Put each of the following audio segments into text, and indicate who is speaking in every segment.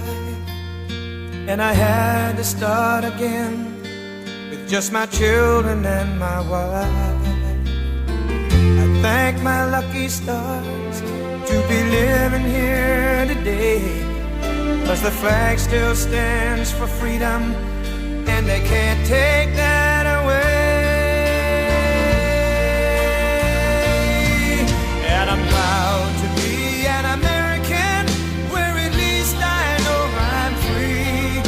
Speaker 1: life, and I had to start again with just my children and my wife. I thank my lucky stars to be living here today, 'cause the flag still stands for freedom, and they can't take that away. And I'm proud to be an American, where at least I know I'm free.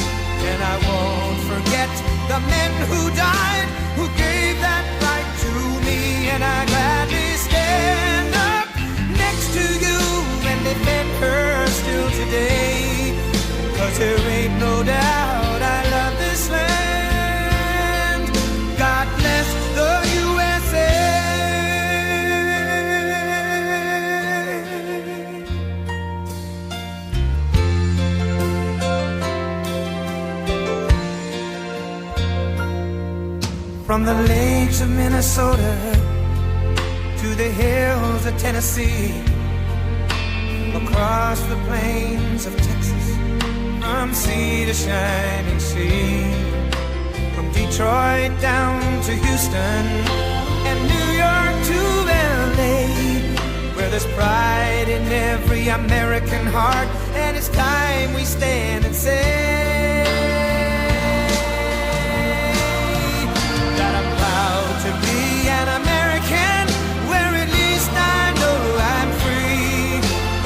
Speaker 1: And I won't forget the men who died, who gave that right to me. And I gladly stand up next to you and defend her still today, 'cause there ain't no doubt I love this land. God bless the USA. From the lakes of Minnesota to the hills of Tennessee, across the plains of Texas, from sea to shining sea, from Detroit down to Houston and New York to LA, where there's pride in every American heart, and it's time we stand and say that I'm proud to be an American, where at least I know I'm free.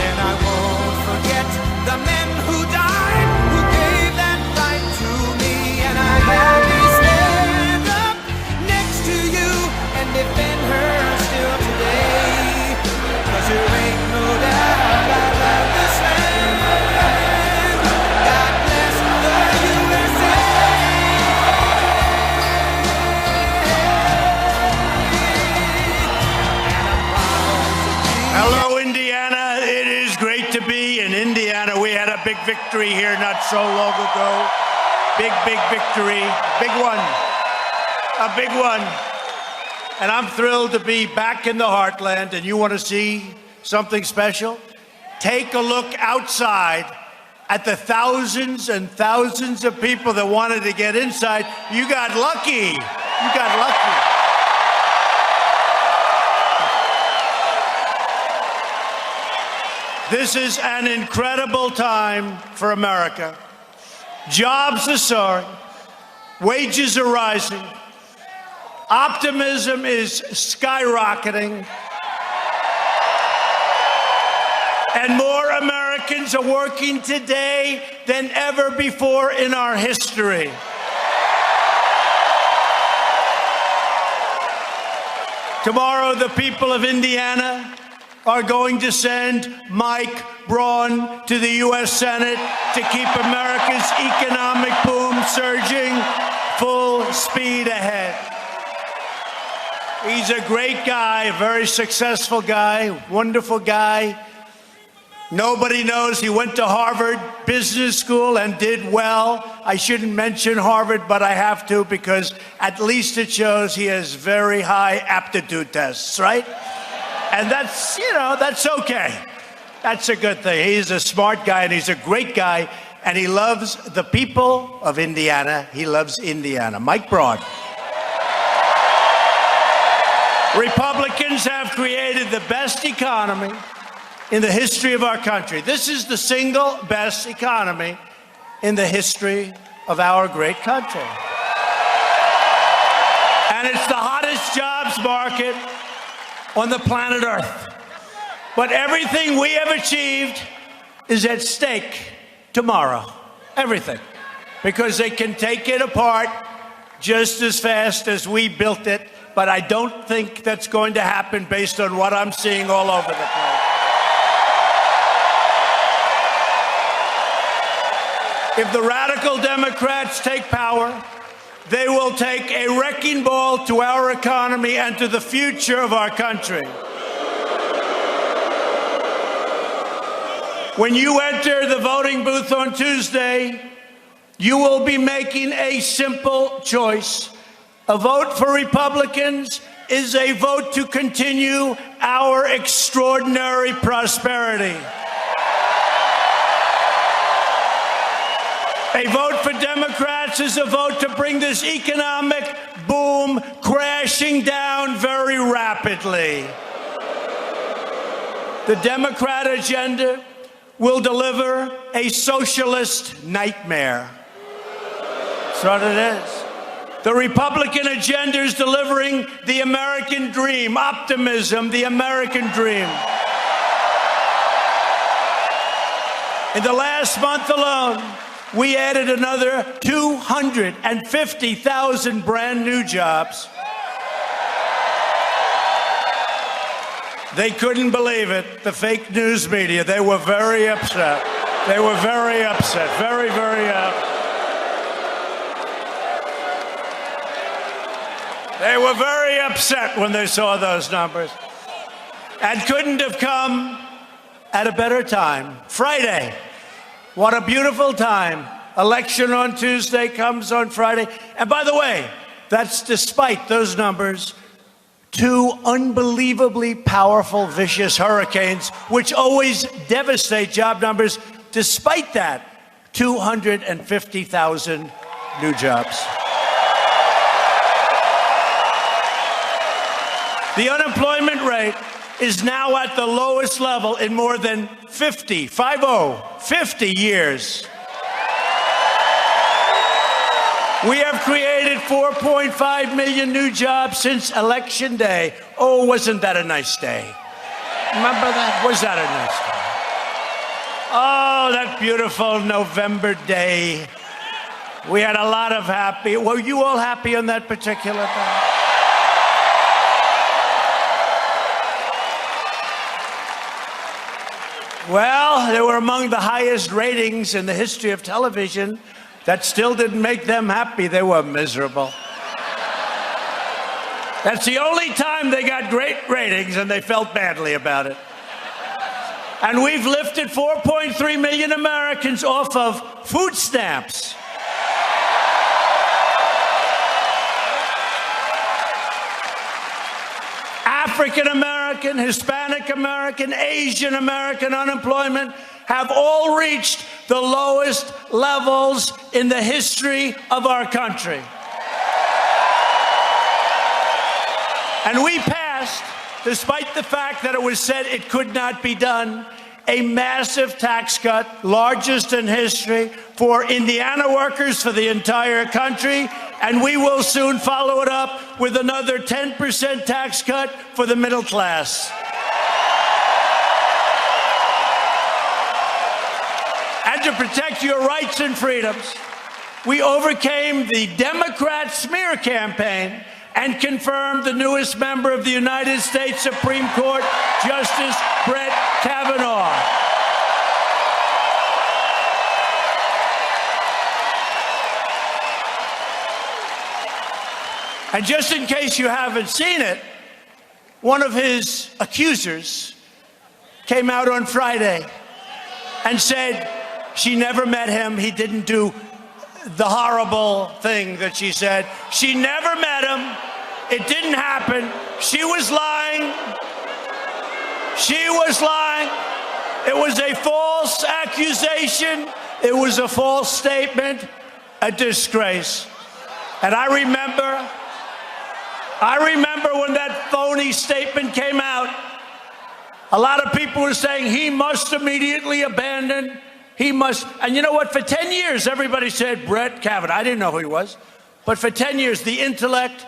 Speaker 1: And I won't forget the men who died, who gave that right to me. And I gladly stand up next to you and defend her still today, 'cause there ain't no doubt I love this land. God bless the USA.
Speaker 2: Hello, Indiana. It is great to be in Indiana. We had a big victory here not so long ago. Big victory. Big one. A big one. And I'm thrilled to be back in the heartland. And you want to see something special? Take a look outside at the thousands and thousands of people that wanted to get inside. You got lucky. You got lucky. This is an incredible time for America. Jobs are soaring. Wages are rising. Optimism is skyrocketing. And more Americans are working today than ever before in our history. Tomorrow, the people of Indiana are going to send Mike Braun to the U.S. Senate to keep America's economic boom surging full speed ahead. He's a great guy, a very successful guy, wonderful guy. Nobody knows he went to Harvard Business School and did well. I shouldn't mention Harvard, but I have to, because at least it shows he has very high aptitude tests, right? And that's, that's okay. That's a good thing. He's a smart guy, and he's a great guy, and he loves the people of Indiana. He loves Indiana. Mike Braun. Republicans have created the best economy in the history of our country. This is the single best economy in the history of our great country. And it's the hottest jobs market on the planet Earth. But everything we have achieved is at stake tomorrow. Everything. Because they can take it apart just as fast as we built it. But I don't think that's going to happen based on what I'm seeing all over the place. If the radical Democrats take power, they will take a wrecking ball to our economy and to the future of our country. When you enter the voting booth on Tuesday, you will be making a simple choice. A vote for Republicans is a vote to continue our extraordinary prosperity. A vote for Democrats is a vote to bring this economic boom crashing down very rapidly. The Democrat agenda will deliver a socialist nightmare. That's what it is. The Republican agenda is delivering the American dream, optimism, the American dream. In the last month alone, we added another 250,000 brand new jobs. They couldn't believe it, the fake news media. They were very upset. They were very upset, very, very upset. They were very upset when they saw those numbers and couldn't have come at a better time. Friday, what a beautiful time. Election on Tuesday comes on Friday. And by the way, that's despite those numbers, two unbelievably powerful, vicious hurricanes, which always devastate job numbers. Despite that, 250,000 new jobs. The unemployment rate is now at the lowest level in more than 50 years. We have created 4.5 million new jobs since Election Day. Oh, wasn't that a nice day? Remember that? Was that a nice day? Oh, that beautiful November day. We had a lot of happy. Were you all happy on that particular day? Well, they were among the highest ratings in the history of television. That still didn't make them happy. They were miserable. That's the only time they got great ratings, and they felt badly about it. And we've lifted 4.3 million Americans off of food stamps. African American, Hispanic American, Asian American unemployment have all reached the lowest levels in the history of our country. And we passed, despite the fact that it was said it could not be done, a massive tax cut, largest in history, for Indiana workers, for the entire country, and we will soon follow it up with another 10% tax cut for the middle class. And to protect your rights and freedoms, we overcame the Democrat smear campaign and confirmed the newest member of the United States Supreme Court, Justice Brett Kavanaugh. And just in case you haven't seen it, one of his accusers came out on Friday and said she never met him. He didn't do the horrible thing that she said. She never met him. It didn't happen. She was lying. She was lying. It was a false accusation. It was a false statement, a disgrace. And I remember when that phony statement came out, a lot of people were saying he must immediately abandon. He must. And you know what? For 10 years, everybody said Brett Kavanaugh. I didn't know who he was. But for 10 years, the intellect,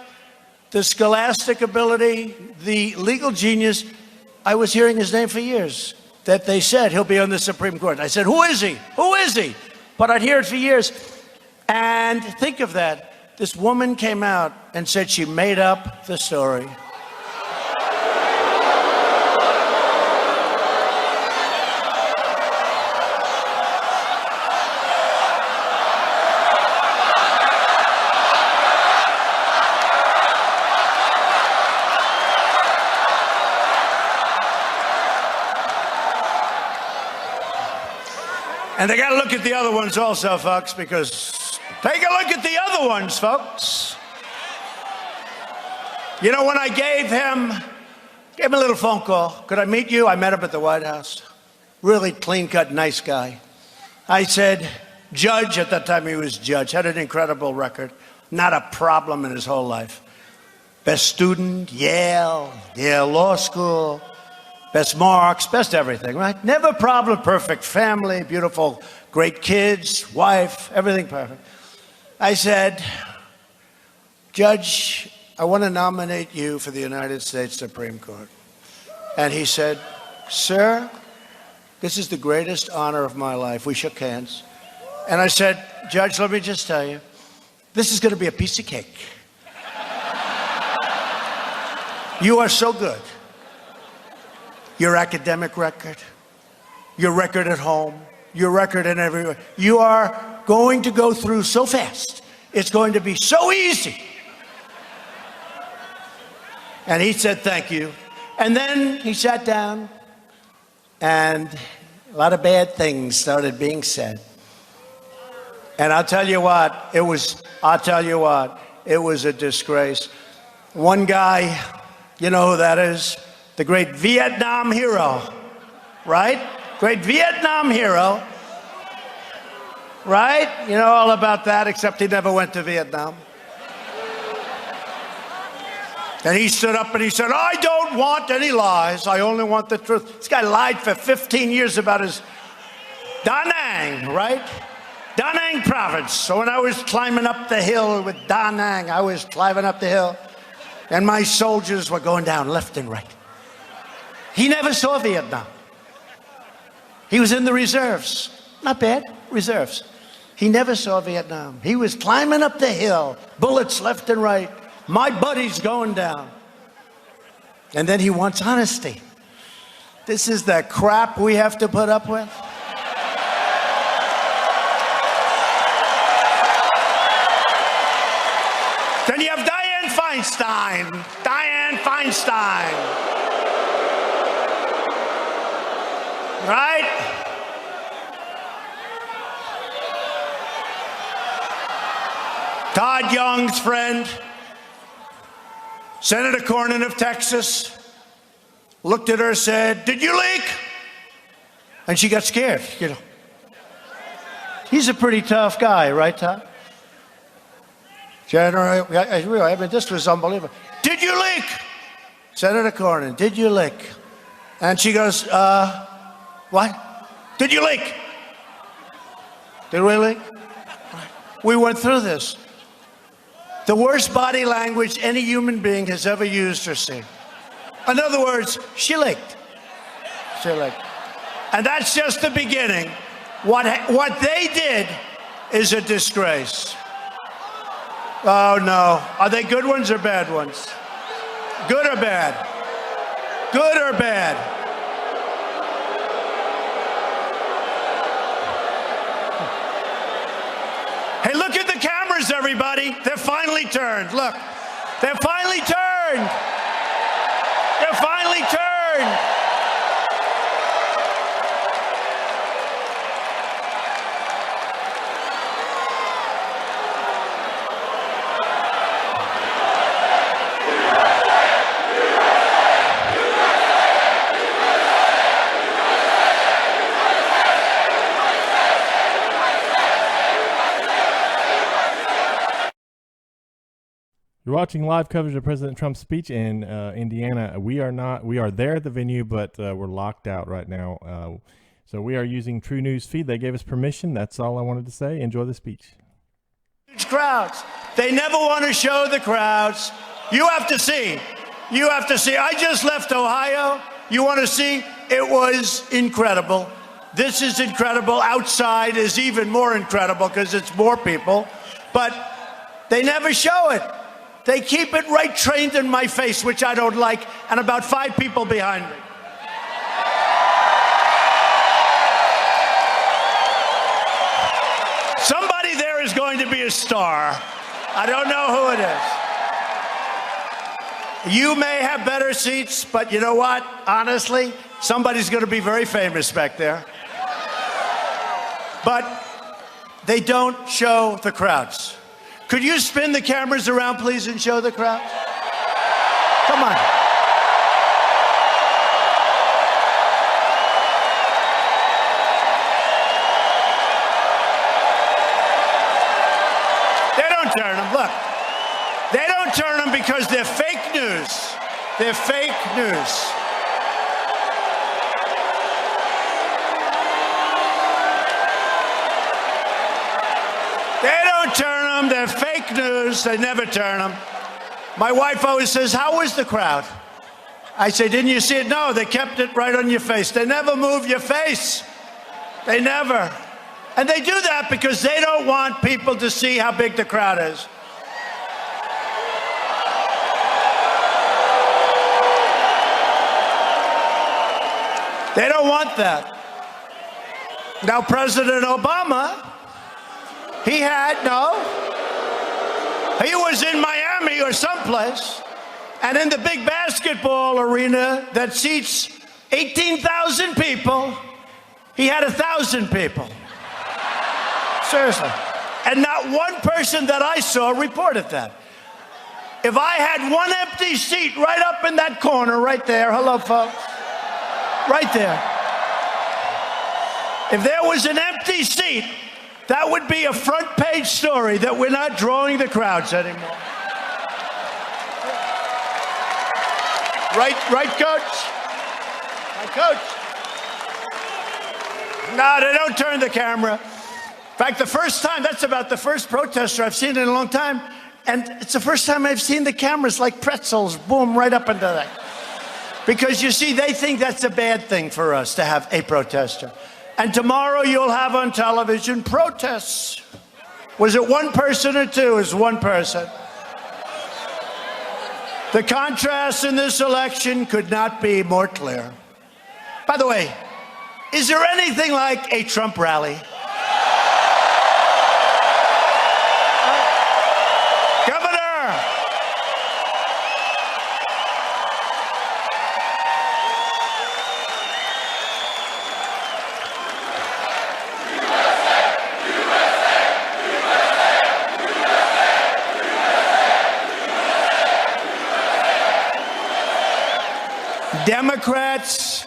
Speaker 2: the scholastic ability, the legal genius, I was hearing his name for years, that they said he'll be on the Supreme Court. I said, who is he? Who is he? But I'd hear it for years. And think of that. This woman came out and said she made up the story. And they got to look at the other ones also, folks, because take a look at the other ones, folks. You know, when I gave him a little phone call, could I meet you? I met him at the White House. Really clean-cut, nice guy. I said, Judge, at that time he was judge, had an incredible record. Not a problem in his whole life. Best student, Yale Law School, best marks, best everything, right? Never a problem, perfect family, beautiful, great kids, wife, everything perfect. I said, Judge, I want to nominate you for the United States Supreme Court. And he said, sir, this is the greatest honor of my life. We shook hands. And I said, Judge, let me just tell you, this is going to be a piece of cake. You are so good. Your academic record, your record at home, your record in everywhere. You are going to go through so fast. It's going to be so easy. And he said, thank you. And then he sat down and a lot of bad things started being said. And I'll tell you what, it was a disgrace. One guy, you know who that is? The great Vietnam hero, right? Great Vietnam hero, right? You know all about that, except he never went to Vietnam. And he stood up and he said, I don't want any lies. I only want the truth. This guy lied for 15 years about his Da Nang, right? Da Nang province. So when I was climbing up the hill with Da Nang, I was climbing up the hill and my soldiers were going down left and right. He never saw Vietnam. He was in the reserves. Not bad, reserves. He never saw Vietnam. He was climbing up the hill, bullets left and right. My buddy's going down. And then he wants honesty. This is the crap we have to put up with. Then you have Dianne Feinstein. Dianne Feinstein. Right? Todd Young's friend, Senator Cornyn of Texas, looked at her, said, did you leak? And she got scared, you know. He's a pretty tough guy, right, Todd? I mean, this was unbelievable. Did you leak? Senator Cornyn, did you leak? And she goes, what? Did you leak? Did we leak? We went through this. The worst body language any human being has ever used or seen. In other words, she leaked. She leaked. And that's just the beginning. What they did is a disgrace. Oh, no. Are they good ones or bad ones? Good or bad? Good or bad? Hey, look at the cameras, everybody. They're finally turned. Look. They're finally turned. They're finally turned.
Speaker 3: You're watching live coverage of President Trump's speech in Indiana. We are there at the venue, but we're locked out right now. So we are using TruNews feed. They gave us permission. That's all I wanted to say. Enjoy the speech.
Speaker 2: Huge crowds. They never want to show the crowds. You have to see. You have to see. I just left Ohio. You want to see? It was incredible. This is incredible. Outside is even more incredible because it's more people. But they never show it. They keep it right trained in my face, which I don't like, and about 5 people behind me. Somebody there is going to be a star. I don't know who it is. You may have better seats, but you know what? Honestly, somebody's going to be very famous back there. But they don't show the crowds. Could you spin the cameras around, please, and show the crowd? Come on. Look, they don't turn them because they're fake news. They're fake news. They don't turn them. They're fake news. They never turn them. My wife always says, how was the crowd? I say, didn't you see it? No, they kept it right on your face. They never move your face. They never. And they do that because they don't want people to see how big the crowd is. They don't want that. Now, President Obama, he was in Miami or someplace, and in the big basketball arena that seats 18,000 people, he had 1,000 people. Seriously. And not one person that I saw reported that. If I had one empty seat right up in that corner right there, hello, folks, right there. If there was an empty seat, that would be a front page story that we're not drawing the crowds anymore. Right, Coach? Right, Coach? No, they don't turn the camera. In fact, the first time, that's about the first protester I've seen in a long time, and it's the first time I've seen the cameras like pretzels, boom, right up into that. Because you see, they think that's a bad thing for us to have a protester. And tomorrow you'll have on television protests. Was it one person or two? It was one person. The contrast in this election could not be more clear. By the way, is there anything like a Trump rally? Governor! Democrats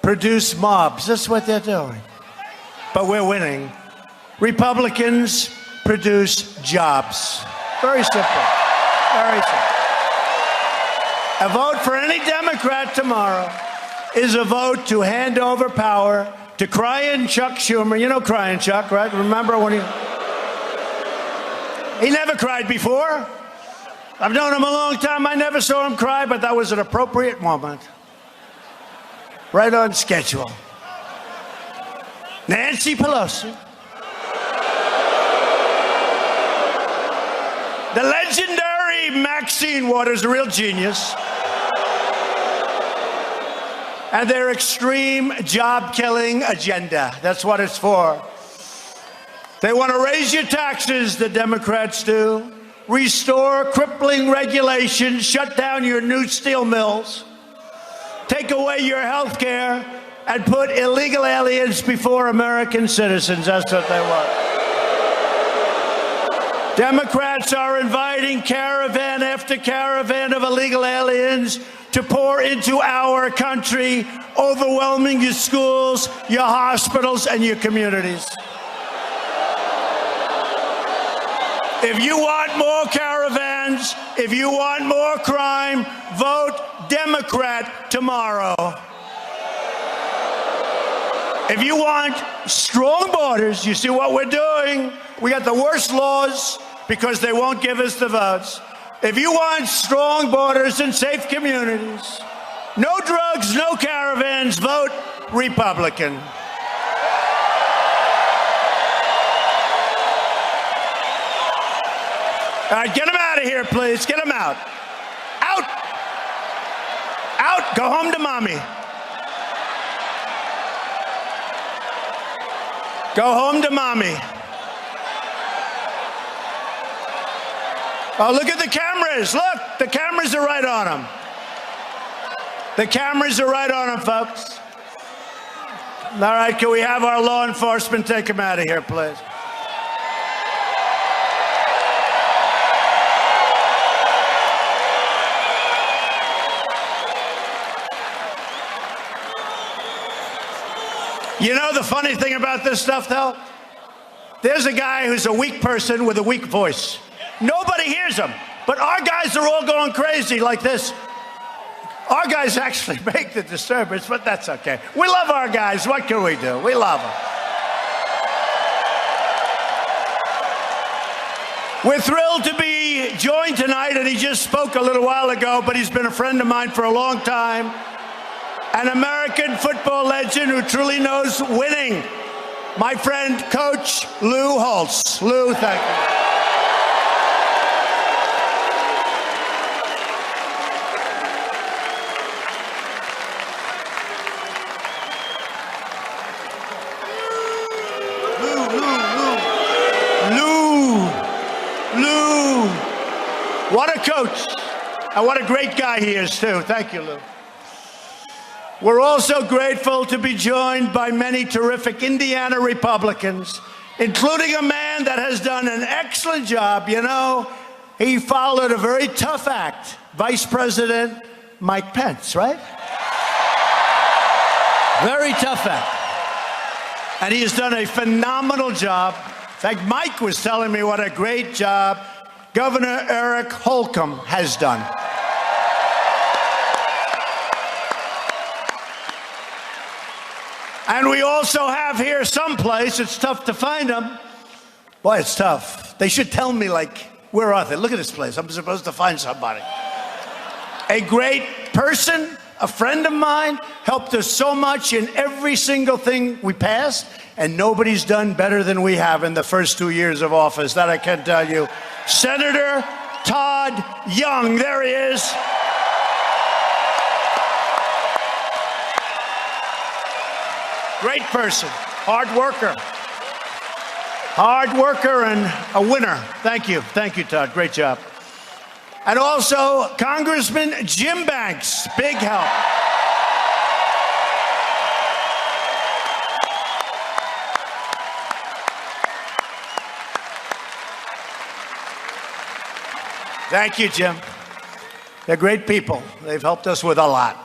Speaker 2: produce mobs. That's what they're doing. But we're winning. Republicans produce jobs. Very simple. Very simple. A vote for any Democrat tomorrow is a vote to hand over power to crying Chuck Schumer. You know crying Chuck, right? Remember when he never cried before. I've known him a long time. I never saw him cry, but that was an appropriate moment. Right on schedule. Nancy Pelosi. The legendary Maxine Waters, a real genius. And their extreme job-killing agenda. That's what it's for. They want to raise your taxes, the Democrats do. Restore crippling regulations, shut down your new steel mills, take away your health care, and put illegal aliens before American citizens. That's what they want. Democrats are inviting caravan after caravan of illegal aliens to pour into our country, overwhelming your schools, your hospitals, and your communities. If you want more caravans, if you want more crime, vote Democrat tomorrow. If you want strong borders, you see what we're doing? We got the worst laws because they won't give us the votes. If you want strong borders and safe communities, no drugs, no caravans, vote Republican. All right, get them out of here, please. Get them out. Out. Out. Go home to mommy. Go home to mommy. Oh, look at the cameras. Look, the cameras are right on them. The cameras are right on them, folks. All right, can we have our law enforcement take them out of here, please? You know the funny thing about this stuff, though? There's a guy who's a weak person with a weak voice. Nobody hears them. But our guys are all going crazy like this. Our guys actually make the disturbance, but that's okay. We love our guys. What can we do? We love them. We're thrilled to be joined tonight, and he just spoke a little while ago, but he's been a friend of mine for a long time. An American football legend who truly knows winning. My friend, Coach Lou Holtz. Lou, thank you. Lou, what a coach, and what a great guy he is, too. Thank you, Lou. We're also grateful to be joined by many terrific Indiana Republicans, including a man that has done an excellent job. You know, he followed a very tough act, Vice President Mike Pence, right? Very tough act. And he has done a phenomenal job. In fact, Mike was telling me what a great job Governor Eric Holcomb has done. And we also have here someplace, it's tough to find them. Boy, it's tough. They should tell me, like, where are they? Look at this place. I'm supposed to find somebody. A great person, a friend of mine, helped us so much in every single thing we passed. And nobody's done better than we have in the first 2 years of office. That I can tell you. Senator Todd Young, there he is. Great person, hard worker and a winner. Thank you, Todd, great job. And also Congressman Jim Banks, big help. Thank you, Jim. They're great people. They've helped us with a lot.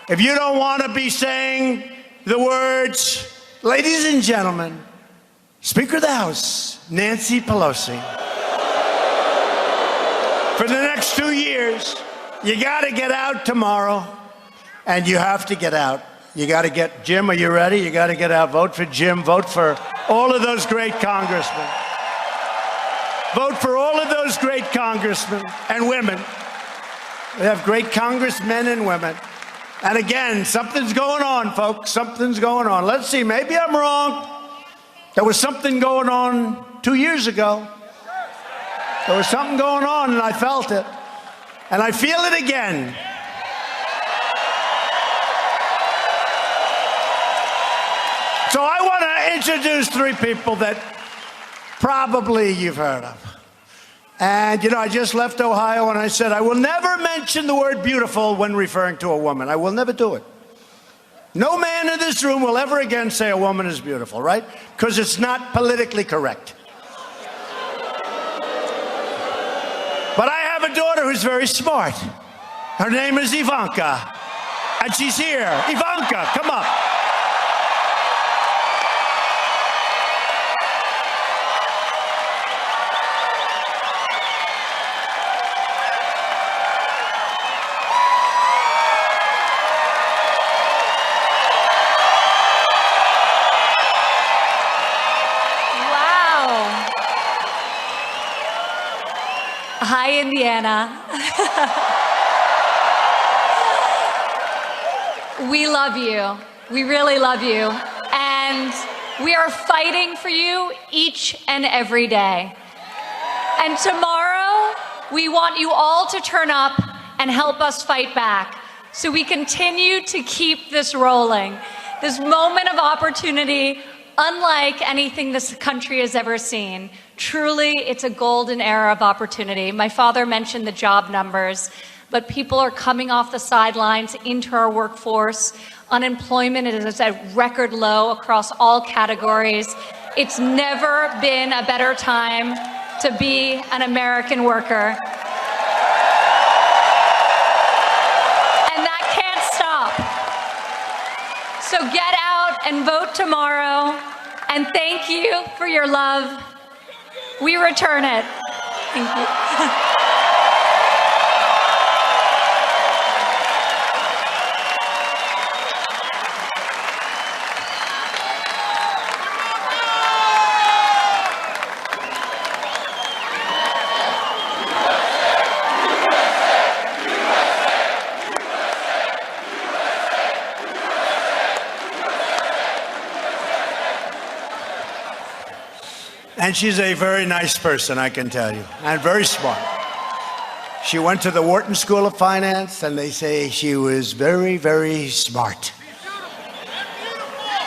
Speaker 2: If you don't want to be saying the words, ladies and gentlemen, Speaker of the House, Nancy Pelosi, for the next 2 years, you got to get out tomorrow, and you have to get out. You got to get, Jim, are you ready? You got to get out. Vote for Jim. Vote for all of those great congressmen. Vote for all of those great congressmen and women. We have great congressmen and women. And again, something's going on, folks. Something's going on. Let's see. Maybe I'm wrong. There was something going on 2 years ago. There was something going on, and I felt it. And I feel it again. So I want to introduce 3 people that probably you've heard of. And, you know, I just left Ohio, and I said, I will never mention the word beautiful when referring to a woman. I will never do it. No man in this room will ever again say a woman is beautiful, right? Because it's not politically correct. But I have a daughter who's very smart. Her name is Ivanka. And she's here. Ivanka, come up.
Speaker 4: Hi, Indiana. We love you. We really love you. And we are fighting for you each and every day. And tomorrow, we want you all to turn up and help us fight back so we continue to keep this rolling. This moment of opportunity, unlike anything this country has ever seen. Truly, it's a golden era of opportunity. My father mentioned the job numbers, but people are coming off the sidelines into our workforce. Unemployment is at record low across all categories. It's never been a better time to be an American worker. And that can't stop. So get out and vote tomorrow. And thank you for your love. We return it. Thank you.
Speaker 2: And she's a very nice person, I can tell you, and very smart. She went to the Wharton School of Finance, and they say she was very, very smart.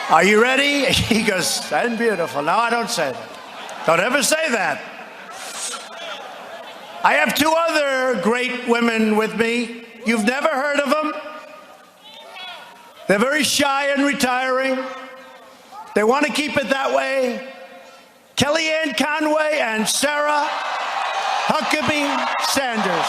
Speaker 2: Are you ready? He goes, and beautiful. No, I don't say that. Don't ever say that. I have two other great women with me. You've never heard of them. They're very shy and retiring. They want to keep it that way. Kellyanne Conway and Sarah Huckabee Sanders.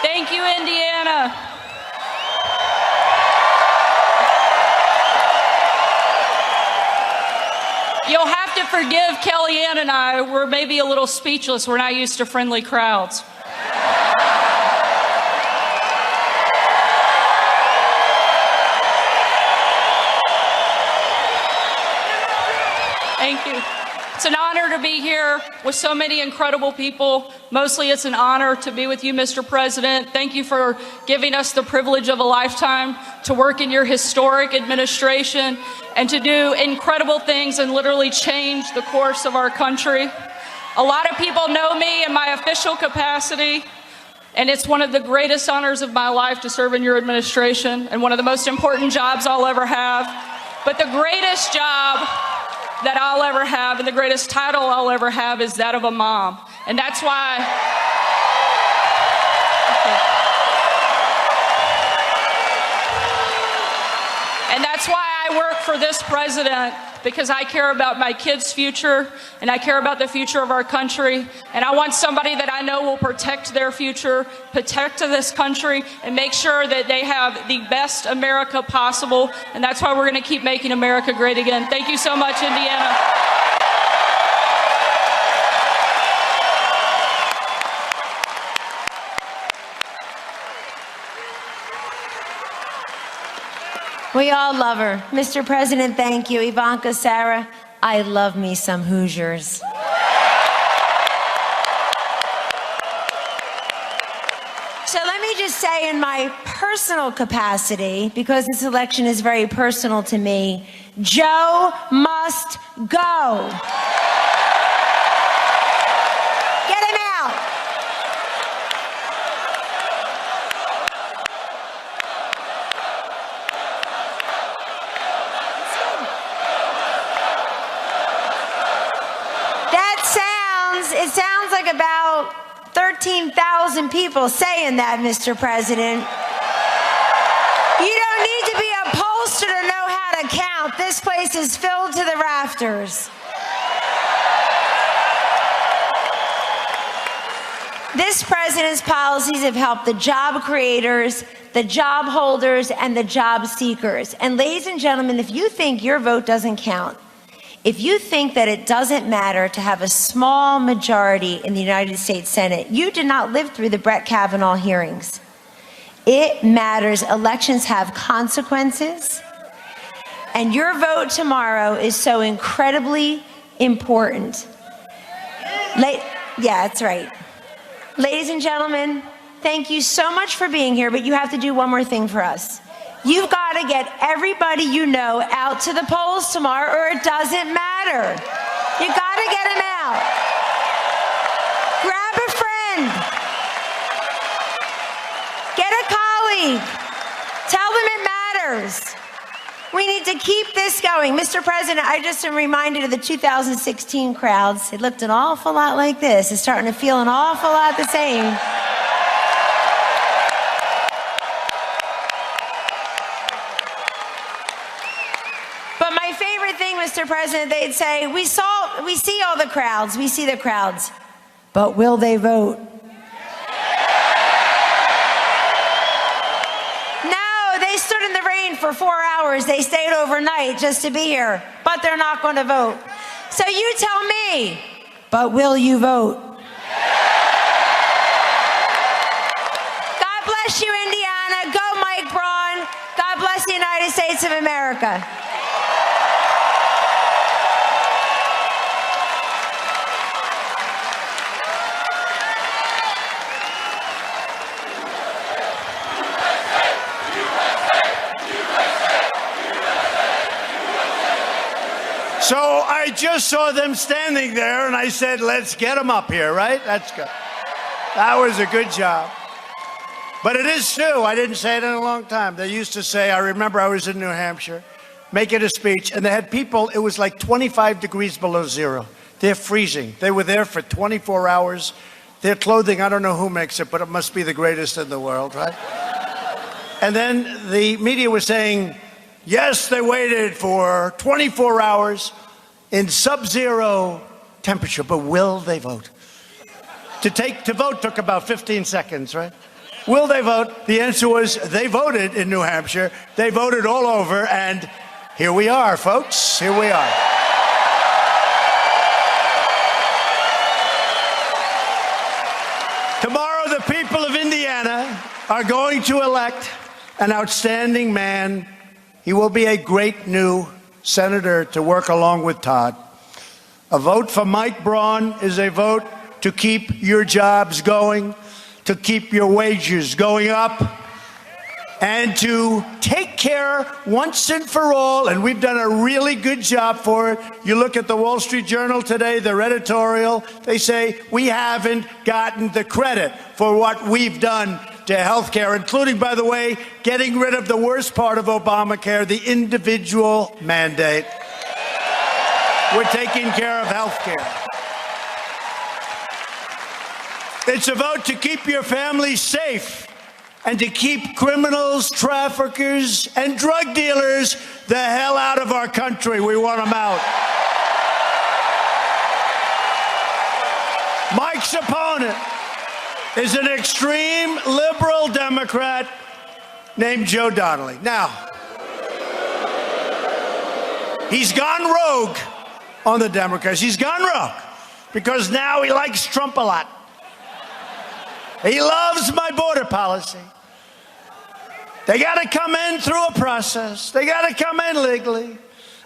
Speaker 5: Thank you, Indiana. You'll have to forgive Kellyanne and I. We're maybe a little speechless. We're not used to friendly crowds. Thank you. It's an honor to be here with so many incredible people. Mostly it's an honor to be with you, Mr. President. Thank you for giving us the privilege of a lifetime to work in your historic administration and to do incredible things and literally change the course of our country. A lot of people know me in my official capacity, and it's one of the greatest honors of my life to serve in your administration and one of the most important jobs I'll ever have. But the greatest job that I'll ever have and the greatest title I'll ever have is that of a mom. And that's why I work for this president, because I care about my kids' future and I care about the future of our country. And I want somebody that I know will protect their future, protect this country, and make sure that they have the best America possible. And that's why we're going to keep making America great again. Thank you so much, Indiana.
Speaker 6: We all love her. Mr. President, thank you. Ivanka, Sarah, I love me some Hoosiers. So let me just say, in my personal capacity, because this election is very personal to me, Joe must go. Get him out. It sounds like about 13,000 people saying that, Mr. President. You don't need to be a pollster to know how to count. This place is filled to the rafters. This president's policies have helped the job creators, the job holders, and the job seekers. And ladies and gentlemen, if you think your vote doesn't count, if you think that it doesn't matter to have a small majority in the United States Senate, you did not live through the Brett Kavanaugh hearings. It matters. Elections have consequences. And your vote tomorrow is so incredibly important. Yeah, that's right. Ladies and gentlemen, thank you so much for being here, but you have to do one more thing for us. You've got to get everybody you know out to the polls tomorrow, or it doesn't matter. You got to get them out. Grab a friend. Get a colleague. Tell them it matters. We need to keep this going. Mr. President, I just am reminded of the 2016 crowds. It looked an awful lot like this. It's starting to feel an awful lot the same. favorite thing, Mr. President, they'd say, we see all the crowds, we see the crowds, but will they vote? No, they stood in the rain for 4 hours. They stayed overnight just to be here, but they're not going to vote. So you tell me, but will you vote? God bless you, Indiana. Go, Mike Braun. God bless the United States of America.
Speaker 2: So I just saw them standing there, and I said, let's get them up here, right? That's good. That was a good job. But it is true. I didn't say it in a long time. They used to say, I remember I was in New Hampshire making a speech, and they had people, it was like 25 degrees below zero. They're freezing. They were there for 24 hours. Their clothing, I don't know who makes it, but it must be the greatest in the world, right? And then the media was saying, yes, they waited for 24 hours in sub-zero temperature, but will they vote? To vote took about 15 seconds, right? Will they vote? The answer was they voted in New Hampshire. They voted all over, and here we are, folks. Here we are. Tomorrow, the people of Indiana are going to elect an outstanding man. He will be a great new senator to work along with Todd. A vote for Mike Braun is a vote to keep your jobs going, to keep your wages going up, and to take care once and for all, and we've done a really good job for it. You look at the Wall Street Journal today, their editorial, they say we haven't gotten the credit for what we've done to health care, including, by the way, getting rid of the worst part of Obamacare, the individual mandate. We're taking care of health care. It's a vote to keep your family safe and to keep criminals, traffickers, and drug dealers the hell out of our country. We want them out. Mike's opponent is an extreme liberal Democrat named Joe Donnelly. Now, he's gone rogue on the Democrats. He's gone rogue because now he likes Trump a lot. He loves my border policy. They got to come in through a process. They got to come in legally.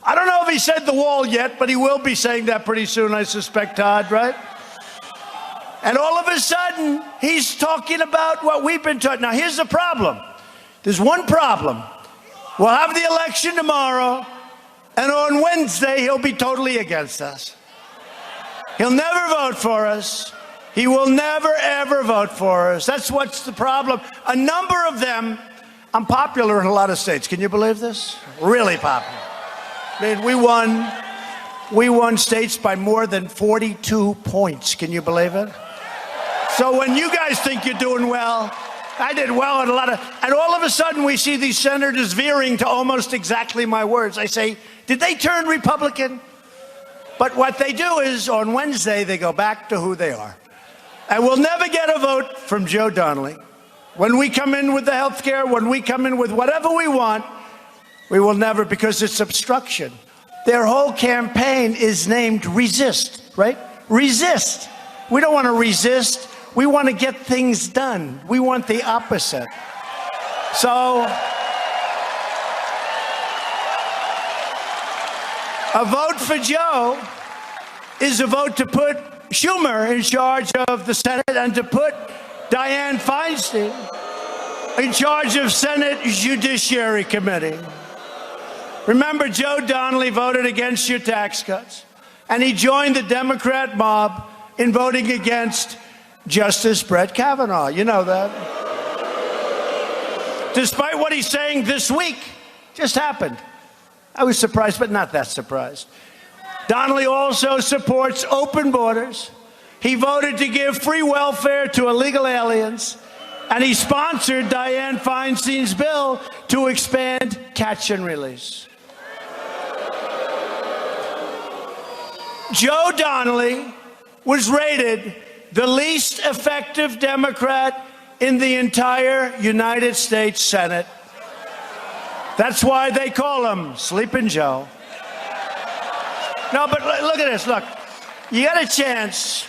Speaker 2: I don't know if he said the wall yet, but he will be saying that pretty soon, I suspect, Todd, right? And all of a sudden, he's talking about what we've been talking. Now, here's the problem. There's one problem. We'll have the election tomorrow, and on Wednesday, he'll be totally against us. He'll never vote for us. He will never, ever vote for us. That's what's the problem. A number of them, I'm popular in a lot of states. Can you believe this? Really popular. I mean, we won states by more than 42 points. Can you believe it? So when you guys think you're doing well, I did well in a lot of, and all of a sudden we see these senators veering to almost exactly my words. I say, did they turn Republican? But what they do is on Wednesday, they go back to who they are. And we'll never get a vote from Joe Donnelly. When we come in with the health care, when we come in with whatever we want, we will never, because it's obstruction. Their whole campaign is named Resist, right? Resist. We don't want to resist. We want to get things done. We want the opposite. So, a vote for Joe is a vote to put Schumer in charge of the Senate and to put Dianne Feinstein in charge of Senate Judiciary Committee. Remember, Joe Donnelly voted against your tax cuts, and he joined the Democrat mob in voting against Justice Brett Kavanaugh. You know that. Despite what he's saying this week, just happened. I was surprised, but not that surprised. Donnelly also supports open borders. He voted to give free welfare to illegal aliens, and he sponsored Dianne Feinstein's bill to expand catch and release. Joe Donnelly was rated the least effective Democrat in the entire United States Senate. That's why they call him Sleeping Joe. No, but look at this. Look, you got a chance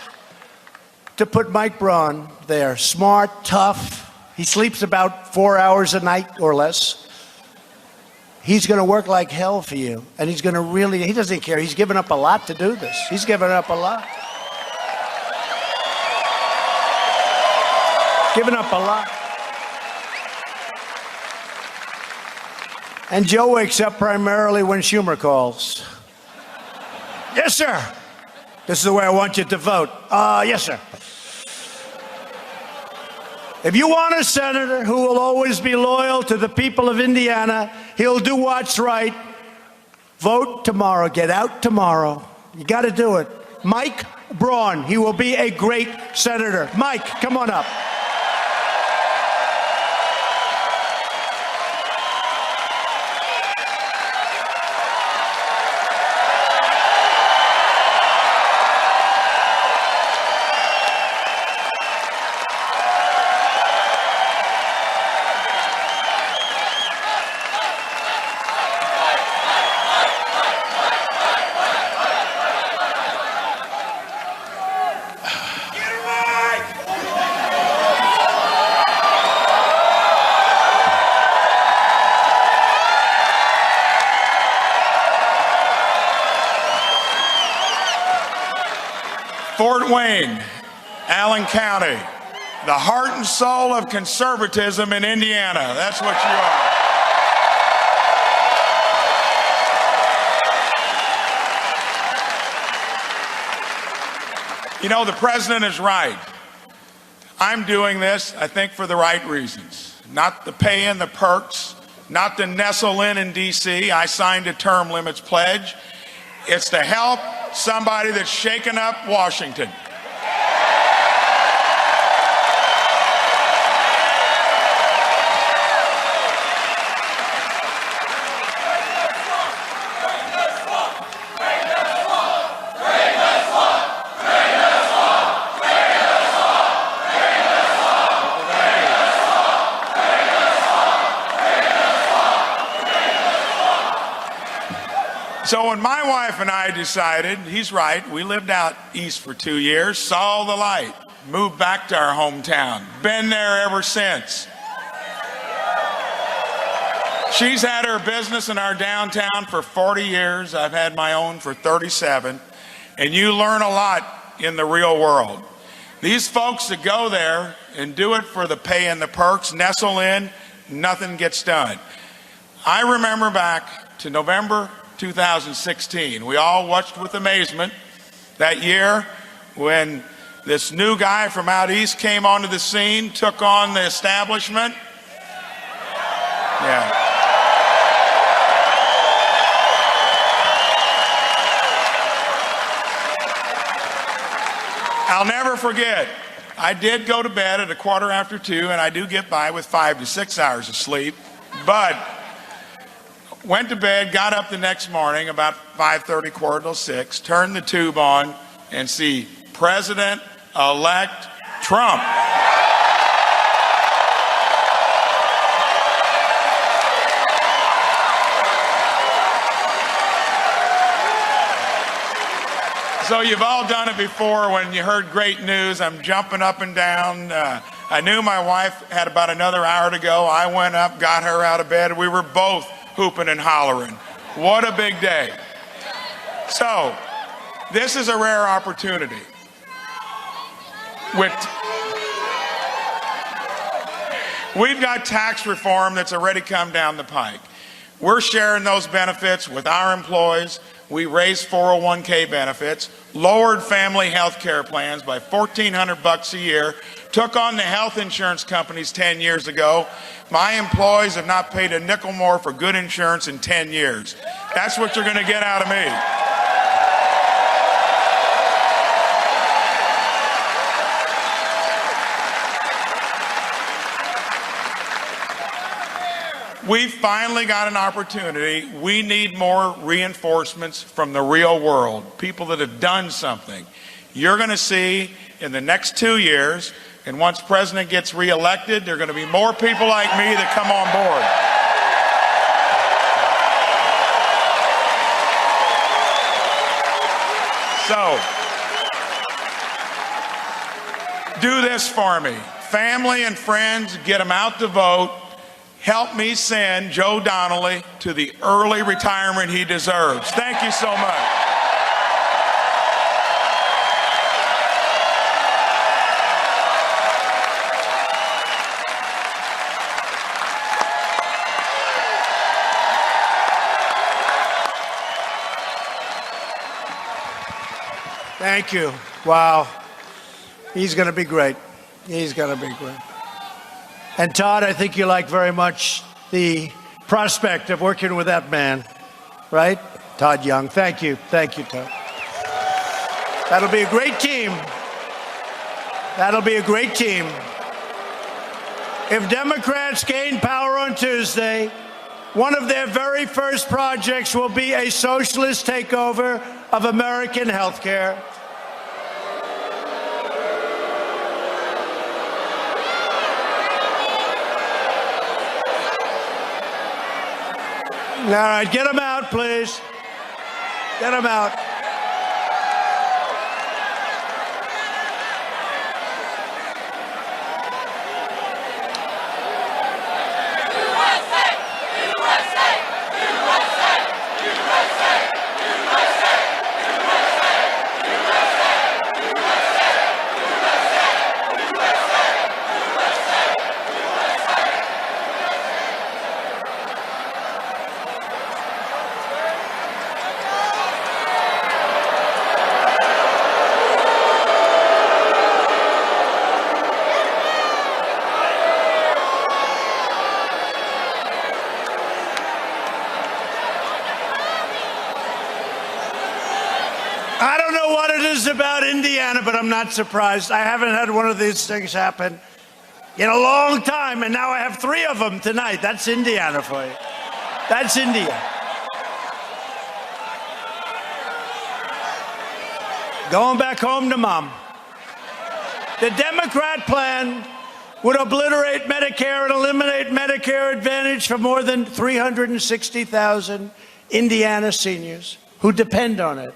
Speaker 2: to put Mike Braun there. Smart, tough. He sleeps about 4 hours a night or less. He's going to work like hell for you. And he's going to really, he doesn't care. He's given up a lot to do this. He's given up a lot. Given up a lot. And Joe wakes up primarily when Schumer calls. Yes, sir. This is the way I want you to vote. Yes, sir. If you want a senator who will always be loyal to the people of Indiana, he'll do what's right. Vote tomorrow. Get out tomorrow. You got to do it. Mike Braun. He will be a great senator. Mike, come on up.
Speaker 7: Fort Wayne, Allen County, the heart and soul of conservatism in Indiana. That's what you are. You know, the president is right. I'm doing this, I think, for the right reasons. Not the pay and the perks, not to nestle in D.C. I signed a term limits pledge. It's to help somebody that's shaken up Washington. So when my wife and I decided, he's right, we lived out east for 2 years, saw the light, moved back to our hometown, been there ever since. She's had her business in our downtown for 40 years. I've had my own for 37. And you learn a lot in the real world. These folks that go there and do it for the pay and the perks, nestle in, nothing gets done. I remember back to November 2016. We all watched with amazement that year when this new guy from out east came onto the scene, took on the establishment. Yeah. I'll never forget, I did go to bed at 2:15, and I do get by with 5 to 6 hours of sleep, but went to bed, got up the next morning about 5:30, 5:45, turned the tube on and see President-elect Trump. So you've all done it before when you heard great news. I'm jumping up and down. I knew my wife had about another hour to go. I went up, got her out of bed. We were both hooping and hollering. What a big day. So, this is a rare opportunity. We've got tax reform that's already come down the pike. We're sharing those benefits with our employees. We raised 401k benefits, lowered family health care plans by $1,400 a year, took on the health insurance companies 10 years ago. My employees have not paid a nickel more for good insurance in 10 years. That's what you're going to get out of me. we finally got an opportunity. We need more reinforcements from the real world, people that have done something. You're going to see in the next 2 years, and once President gets reelected, there are going to be more people like me that come on board. So, do this for me. Family and friends, get them out to vote. Help me send Joe Donnelly to the early retirement he deserves. Thank you so much.
Speaker 2: Thank you. Wow. He's going to be great. He's going to be great. And Todd, I think you like very much the prospect of working with that man, right? Todd Young. Thank you. Thank you, Todd. That'll be a great team. That'll be a great team. If Democrats gain power on Tuesday, one of their very first projects will be a socialist takeover of American health care. All right, get them out, please. Get them out. I don't know what it is about Indiana, but I'm not surprised. I haven't had one of these things happen in a long time, and now I have 3 of them tonight. That's Indiana for you. That's India. Going back home to mom. The Democrat plan would obliterate Medicare and eliminate Medicare Advantage for more than 360,000 Indiana seniors who depend on it.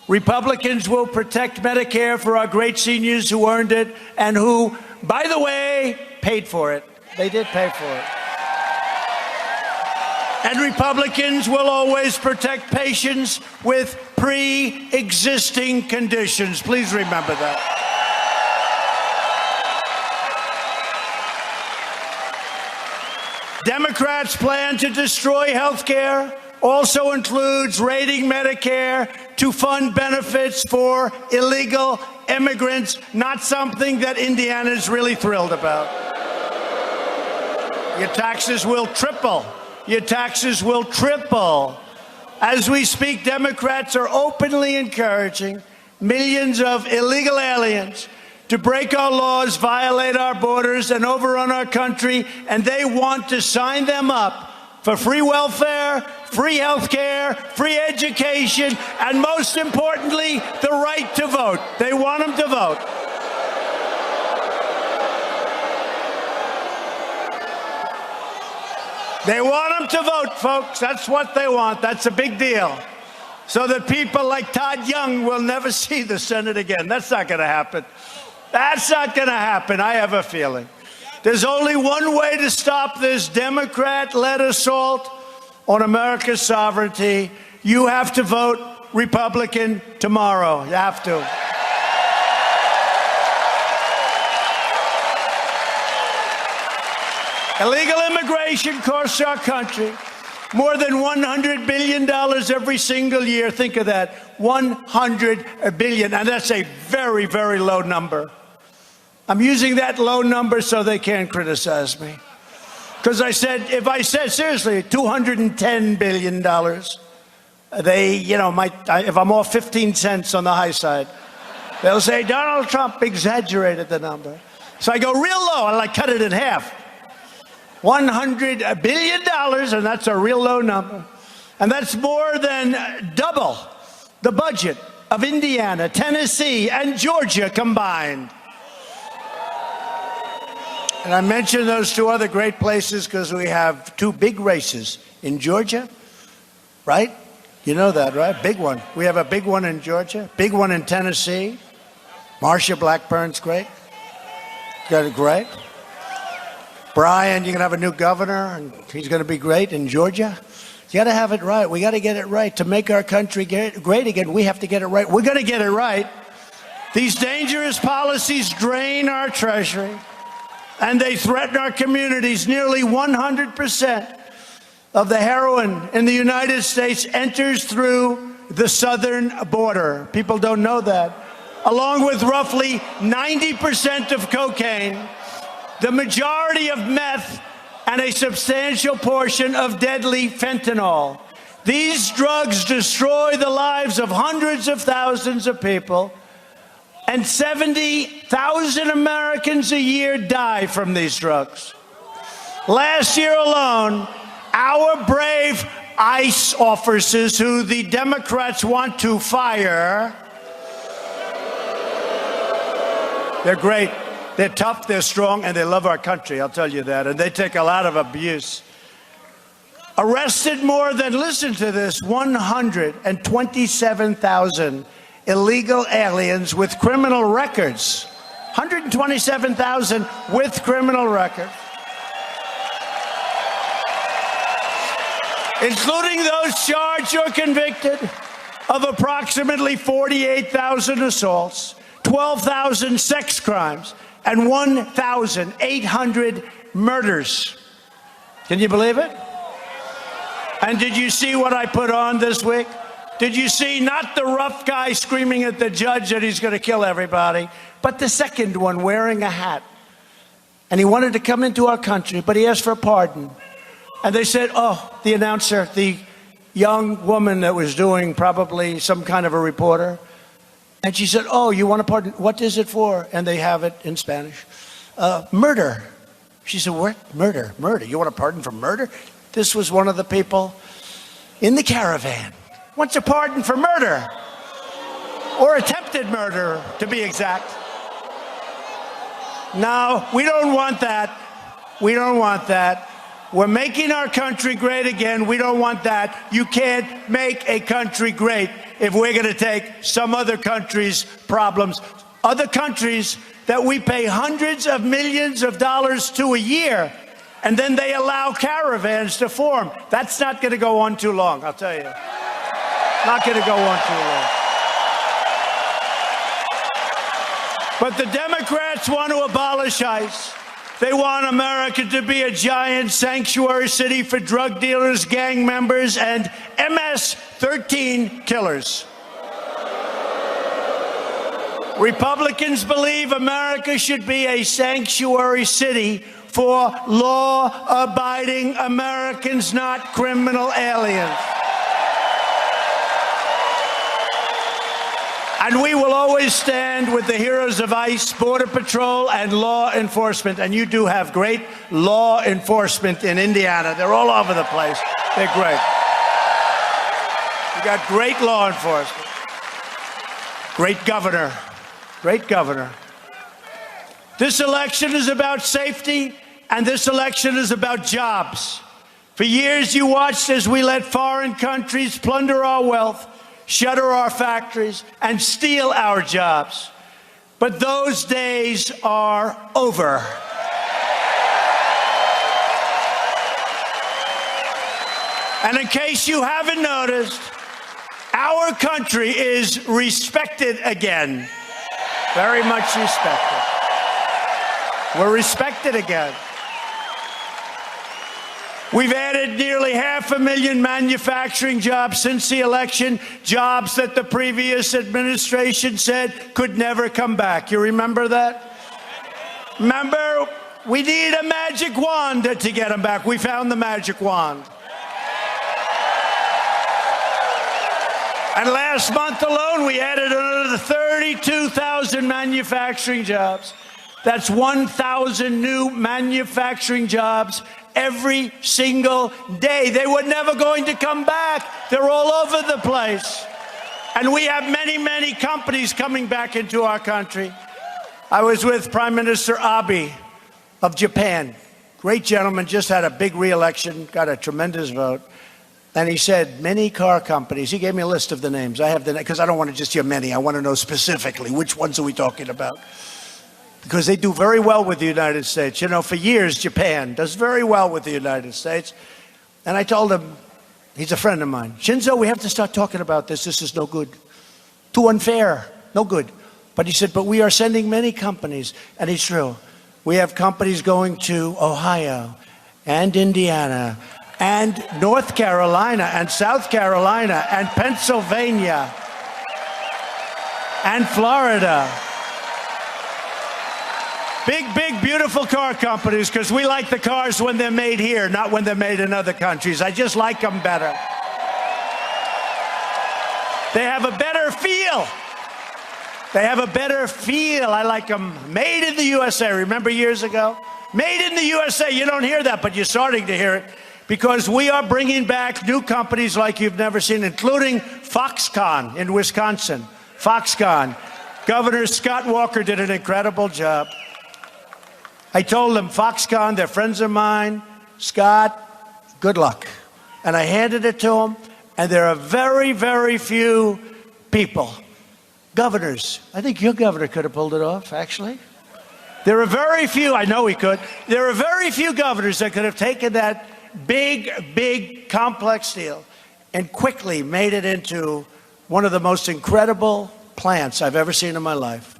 Speaker 2: Republicans will protect Medicare for our great seniors who earned it and who, by the way, paid for it. They did pay for it. And Republicans will always protect patients with pre-existing conditions. Please remember that. Democrats' plan to destroy health care also includes raiding Medicare to fund benefits for illegal immigrants, not something that Indiana is really thrilled about. Your taxes will triple. Your taxes will triple. As we speak, Democrats are openly encouraging millions of illegal aliens to break our laws, violate our borders, and overrun our country, and they want to sign them up for free welfare, free health care, free education, and most importantly, the right to vote. They want them to vote. They want them to vote, folks. That's what they want. That's a big deal. So that people like Todd Young will never see the Senate again. That's not going to happen. That's not going to happen. I have a feeling. There's only one way to stop this Democrat-led assault on America's sovereignty. You have to vote Republican tomorrow. You have to. Illegal immigration costs our country more than $100 billion every single year. Think of that, $100 billion, and that's a very, very low number. I'm using that low number so they can't criticize me. Because if I said seriously, $210 billion, they, might, if I'm off 15 cents on the high side, they'll say Donald Trump exaggerated the number. So I go real low, I cut it in half. $100 billion, and that's a real low number. And that's more than double the budget of Indiana, Tennessee, and Georgia combined. And I mentioned those two other great places because we have two big races in Georgia, right? You know that, right? Big one. We have a big one in Georgia, big one in Tennessee. Marsha Blackburn's great. Got it great. Brian, you're going to have a new governor, and he's going to be great in Georgia. You got to have it right. We got to get it right. To make our country great again, we have to get it right. We're going to get it right. These dangerous policies drain our treasury, and they threaten our communities. Nearly 100% of the heroin in the United States enters through the southern border. People don't know that. Along with roughly 90% of cocaine, the majority of meth, and a substantial portion of deadly fentanyl. These drugs destroy the lives of hundreds of thousands of people, and 70,000 Americans a year die from these drugs. Last year alone, our brave ICE officers, who the Democrats want to fire, they're great. They're tough, they're strong, and they love our country, I'll tell you that. And they take a lot of abuse. Arrested more than, listen to this, 127,000 illegal aliens with criminal records. 127,000 with criminal records. Including those charged or convicted of approximately 48,000 assaults, 12,000 sex crimes, and 1,800 murders. Can you believe it? And did you see what I put on this week? Did you see not the rough guy screaming at the judge that he's going to kill everybody, but the second one wearing a hat? And he wanted to come into our country, but he asked for a pardon. And they said, oh, the announcer, the young woman that was doing probably some kind of a reporter, and she said, oh, you want a pardon? What is it for? And they have it in Spanish. Murder. She said, what? Murder. You want a pardon for murder? This was one of the people in the caravan. Wants a pardon for murder. Or attempted murder, to be exact. No, we don't want that. We don't want that. We're making our country great again. We don't want that. You can't make a country great if we're going to take some other country's problems, other countries that we pay hundreds of millions of dollars to a year, and then they allow caravans to form. That's not going to go on too long, I'll tell you. Not going to go on too long. But the Democrats want to abolish ICE. They want America to be a giant sanctuary city for drug dealers, gang members, and MS-13 killers. Republicans believe America should be a sanctuary city for law-abiding Americans, not criminal aliens. And we will always stand with the heroes of ICE, Border Patrol, and law enforcement. And you do have great law enforcement in Indiana. They're all over the place. They're great. You got great law enforcement. Great governor. Great governor. This election is about safety, and this election is about jobs. For years, you watched as we let foreign countries plunder our wealth, shutter our factories, and steal our jobs. But those days are over. And in case you haven't noticed, our country is respected again. Very much respected. We're respected again. We've added nearly 500,000 manufacturing jobs since the election, jobs that the previous administration said could never come back. You remember that? Remember, we need a magic wand to get them back. We found the magic wand. And last month alone, we added another 32,000 manufacturing jobs. That's 1,000 new manufacturing jobs every single day. They were never going to come back. They're all over the place. And we have many, many companies coming back into our country. I was with Prime Minister Abe of Japan. Great gentleman, just had a big re-election, got a tremendous vote. And he said, many car companies, he gave me a list of the names. I have the, because I don't want to just hear many, I want to know specifically, which ones are we talking about? Because they do very well with the United States. You know, for years, Japan does very well with the United States. And I told him, he's a friend of mine, Shinzo, we have to start talking about this. This is no good. Too unfair. No good. But he said, but we are sending many companies. And it's true. We have companies going to Ohio and Indiana and North Carolina and South Carolina and Pennsylvania and Florida. Big, big, beautiful car companies, because we like the cars when they're made here, not when they're made in other countries. I just like them better. They have a better feel. They have a better feel. I like them made in the USA. Remember years ago? Made in the USA. You don't hear that, but you're starting to hear it, because we are bringing back new companies like you've never seen, including Foxconn in Wisconsin. Foxconn. Governor Scott Walker did an incredible job. I told them, Foxconn, they're friends of mine. Scott, good luck. And I handed it to him, and there are very, very few people, governors. I think your governor could have pulled it off, actually. There are very few, I know he could. There are very few governors that could have taken that big, big, complex deal and quickly made it into one of the most incredible plants I've ever seen in my life.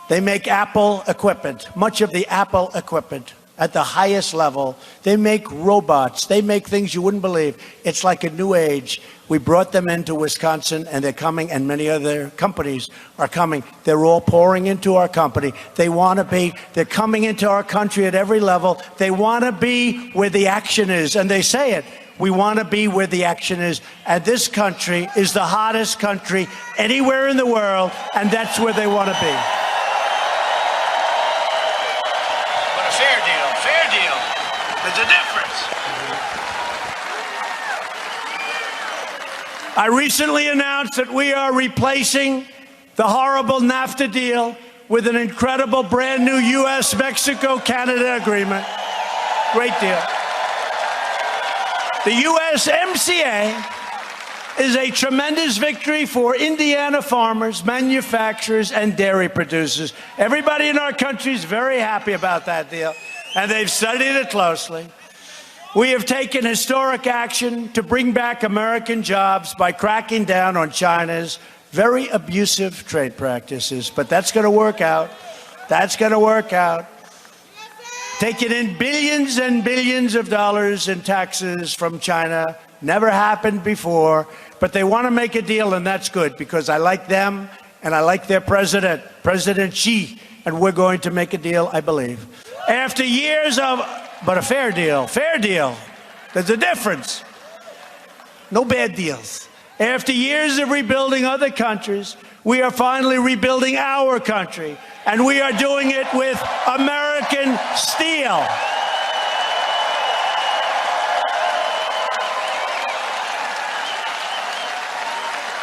Speaker 2: They make Apple equipment, much of the Apple equipment at the highest level. They make robots. They make things you wouldn't believe. It's like a new age. We brought them into Wisconsin, and they're coming, and many other companies are coming. They're all pouring into our company. They want to be, they're coming into our country at every level. They want to be where the action is, and they say it. We want to be where the action is. And this country is the hottest country anywhere in the world, and that's where they want to be. Fair deal. There's a difference. I recently announced that we are replacing the horrible NAFTA deal with an incredible brand new U.S.-Mexico-Canada agreement. Great deal. The USMCA is a tremendous victory for Indiana farmers, manufacturers, and dairy producers. Everybody in our country is very happy about that deal, and they've studied it closely. We have taken historic action to bring back American jobs by cracking down on China's very abusive trade practices. But that's going to work out. That's going to work out. Taking in billions and billions of dollars in taxes from China. Never happened before. But they want to make a deal, and that's good, because I like them and I like their president, President Xi, and we're going to make a deal, I believe. After years of, but a fair deal. There's a difference. No bad deals. After years of rebuilding other countries, we are finally rebuilding our country, and we are doing it with American steel.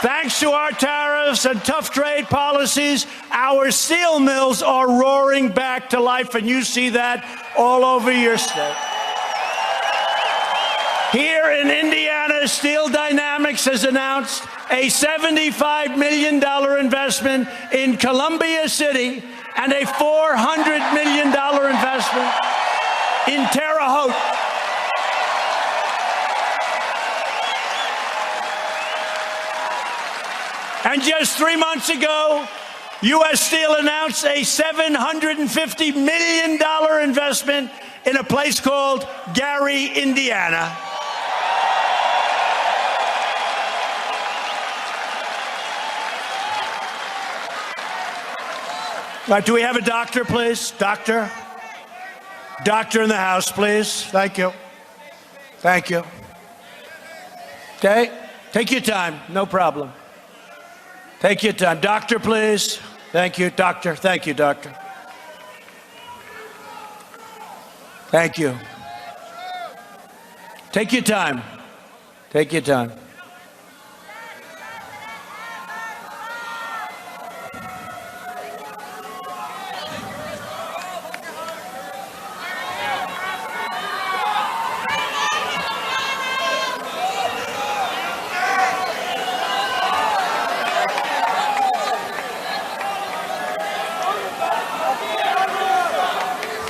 Speaker 2: Thanks to our tariffs and tough trade policies, our steel mills are roaring back to life, and you see that all over your state. Here in Indiana, Steel Dynamics has announced a $75 million investment in Columbia City and a $400 million investment in Terre Haute. And just 3 months ago, U.S. Steel announced a $750 million investment in a place called Gary, Indiana. Right, do we have a doctor, please? Doctor? Doctor in the house, please. Thank you. Thank you. Okay? Take your time. No problem. Take your time. Doctor, please. Thank you, doctor. Thank you, doctor. Thank you. Take your time. Take your time.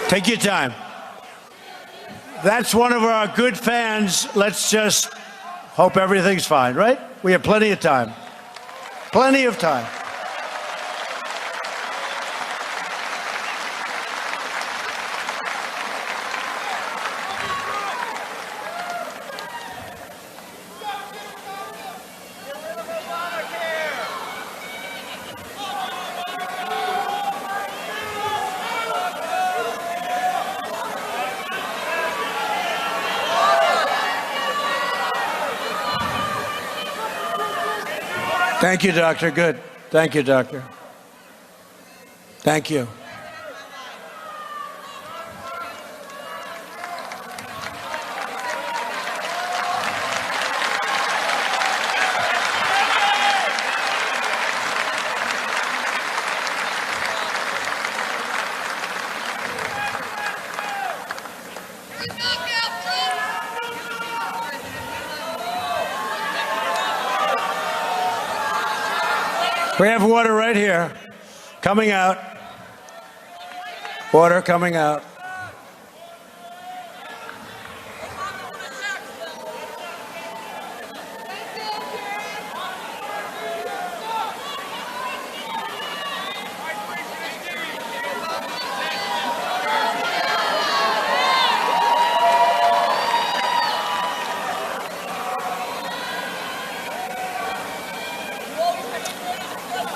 Speaker 2: Take your time. That's one of our good fans. Let's just hope everything's fine, right? We have plenty of time. Plenty of time. Thank you, Doctor. Good. Thank you, Doctor. Thank you. We have water right here, coming out. Water coming out.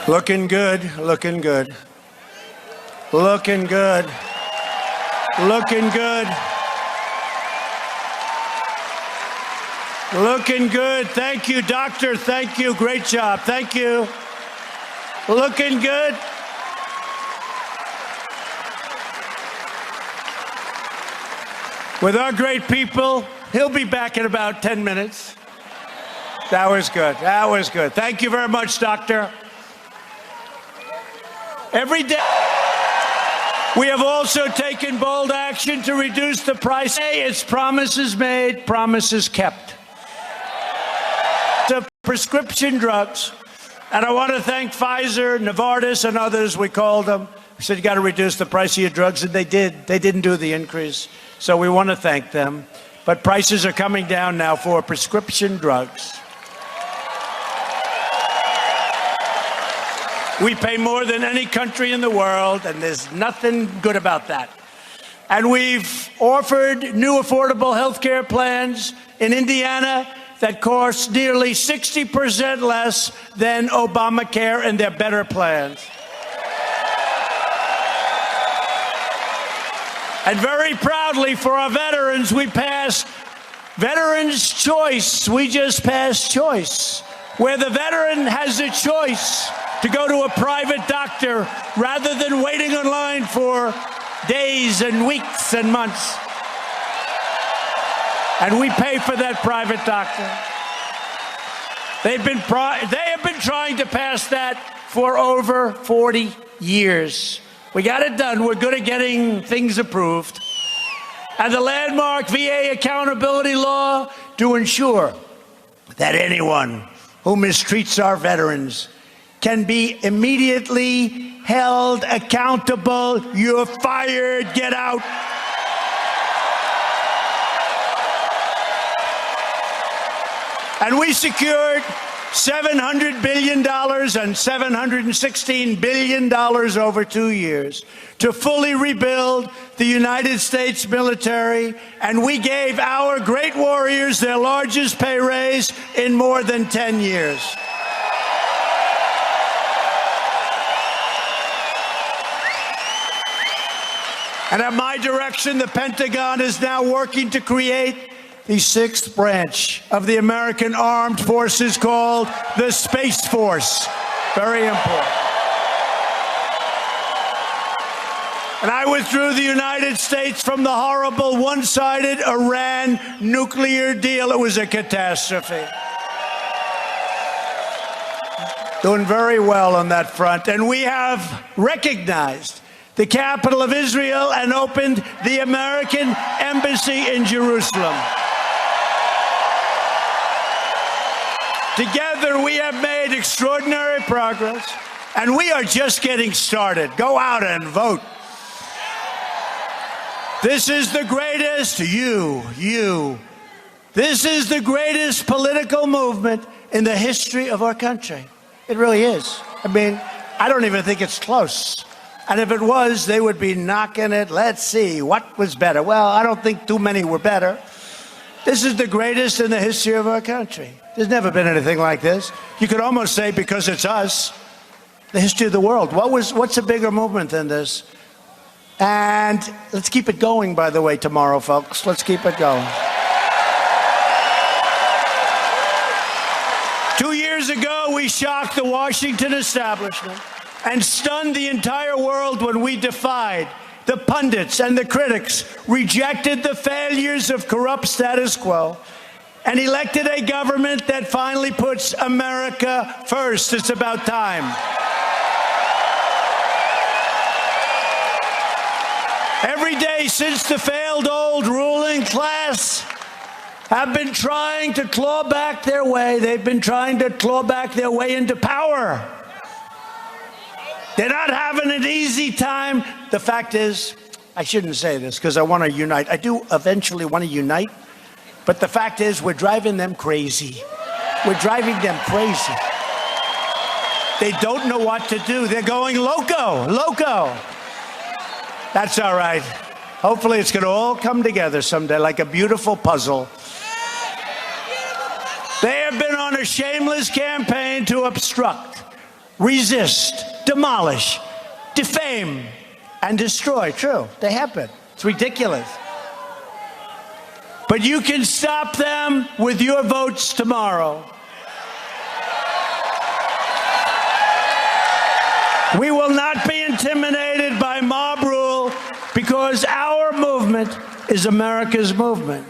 Speaker 2: Looking good, looking good. Looking good. Looking good. Looking good. Thank you, doctor. Thank you. Great job. Thank you. Looking good. With our great people, he'll be back in about 10 minutes. That was good. That was good. Thank you very much, doctor. Every day, we have also taken bold action to reduce the price. It's promises made, promises kept. The prescription drugs, and I want to thank Pfizer, Novartis, and others. We called them. We said, you got to reduce the price of your drugs, and they did. They didn't do the increase, so we want to thank them. But prices are coming down now for prescription drugs. We pay more than any country in the world, and there's nothing good about that. And we've offered new affordable health care plans in Indiana that cost nearly 60% less than Obamacare, and they're better plans. And very proudly for our veterans, we passed Veterans Choice. We just passed Choice, where the veteran has a choice to go to a private doctor rather than waiting in line for days and weeks and months. And we pay for that private doctor. They have been trying to pass that for over 40 years. We got it done. We're good at getting things approved. And the landmark VA accountability law to ensure that anyone who mistreats our veterans can be immediately held accountable. You're fired. Get out. And we secured $700 billion and $716 billion over 2 years to fully rebuild the United States military. And we gave our great warriors their largest pay raise in more than 10 years. And at my direction, the Pentagon is now working to create the sixth branch of the American Armed Forces called the Space Force. Very important. And I withdrew the United States from the horrible one-sided Iran nuclear deal. It was a catastrophe. Doing very well on that front. And we have recognized the capital of Israel and opened the American embassy in Jerusalem. Together, we have made extraordinary progress, and we are just getting started. Go out and vote. This is the greatest, this is the greatest political movement in the history of our country. It really is. I mean, I don't even think it's close. And if it was, they would be knocking it. Let's see, what was better? Well, I don't think too many were better. This is the greatest in the history of our country. There's never been anything like this. You could almost say, because it's us, the history of the world. What's a bigger movement than this? And let's keep it going, by the way, tomorrow, folks. Let's keep it going. 2 years ago, we shocked the Washington establishment and stunned the entire world when we defied the pundits and the critics, rejected the failures of corrupt status quo, and elected a government that finally puts America first. It's about time. Every day since the failed old ruling class have been trying to claw back their way, they've been trying to claw back their way into power. They're not having an easy time. The fact is, I shouldn't say this because I want to unite. I do eventually want to unite. But the fact is, we're driving them crazy. We're driving them crazy. They don't know what to do. They're going loco. That's all right. Hopefully it's going to all come together someday like a beautiful puzzle. They have been on a shameless campaign to obstruct, resist, demolish, defame, and destroy. True, they have been. It's ridiculous. But you can stop them with your votes tomorrow. We will not be intimidated by mob rule because our movement is America's movement.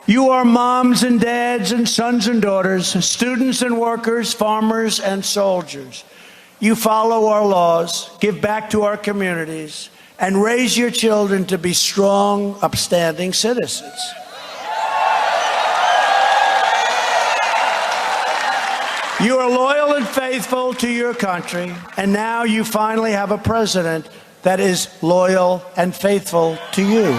Speaker 2: You are moms and dads and sons and daughters, students and workers, farmers and soldiers. You follow our laws, give back to our communities, and raise your children to be strong, upstanding citizens. You are loyal and faithful to your country, and now you finally have a president that is loyal and faithful to you.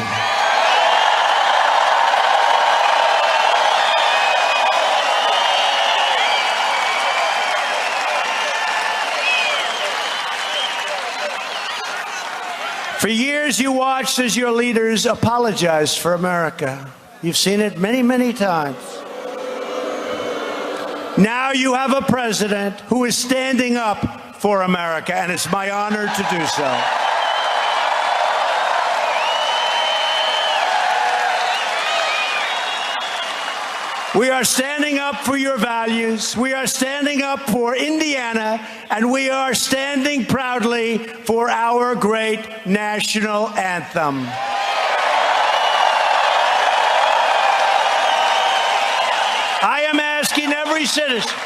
Speaker 2: For years, you watched as your leaders apologized for America. You've seen it many, many times. Now you have a president who is standing up for America, and it's my honor to do so. We are standing up for your values. We are standing up for Indiana, and we are standing proudly for our great national anthem. I am asking every citizen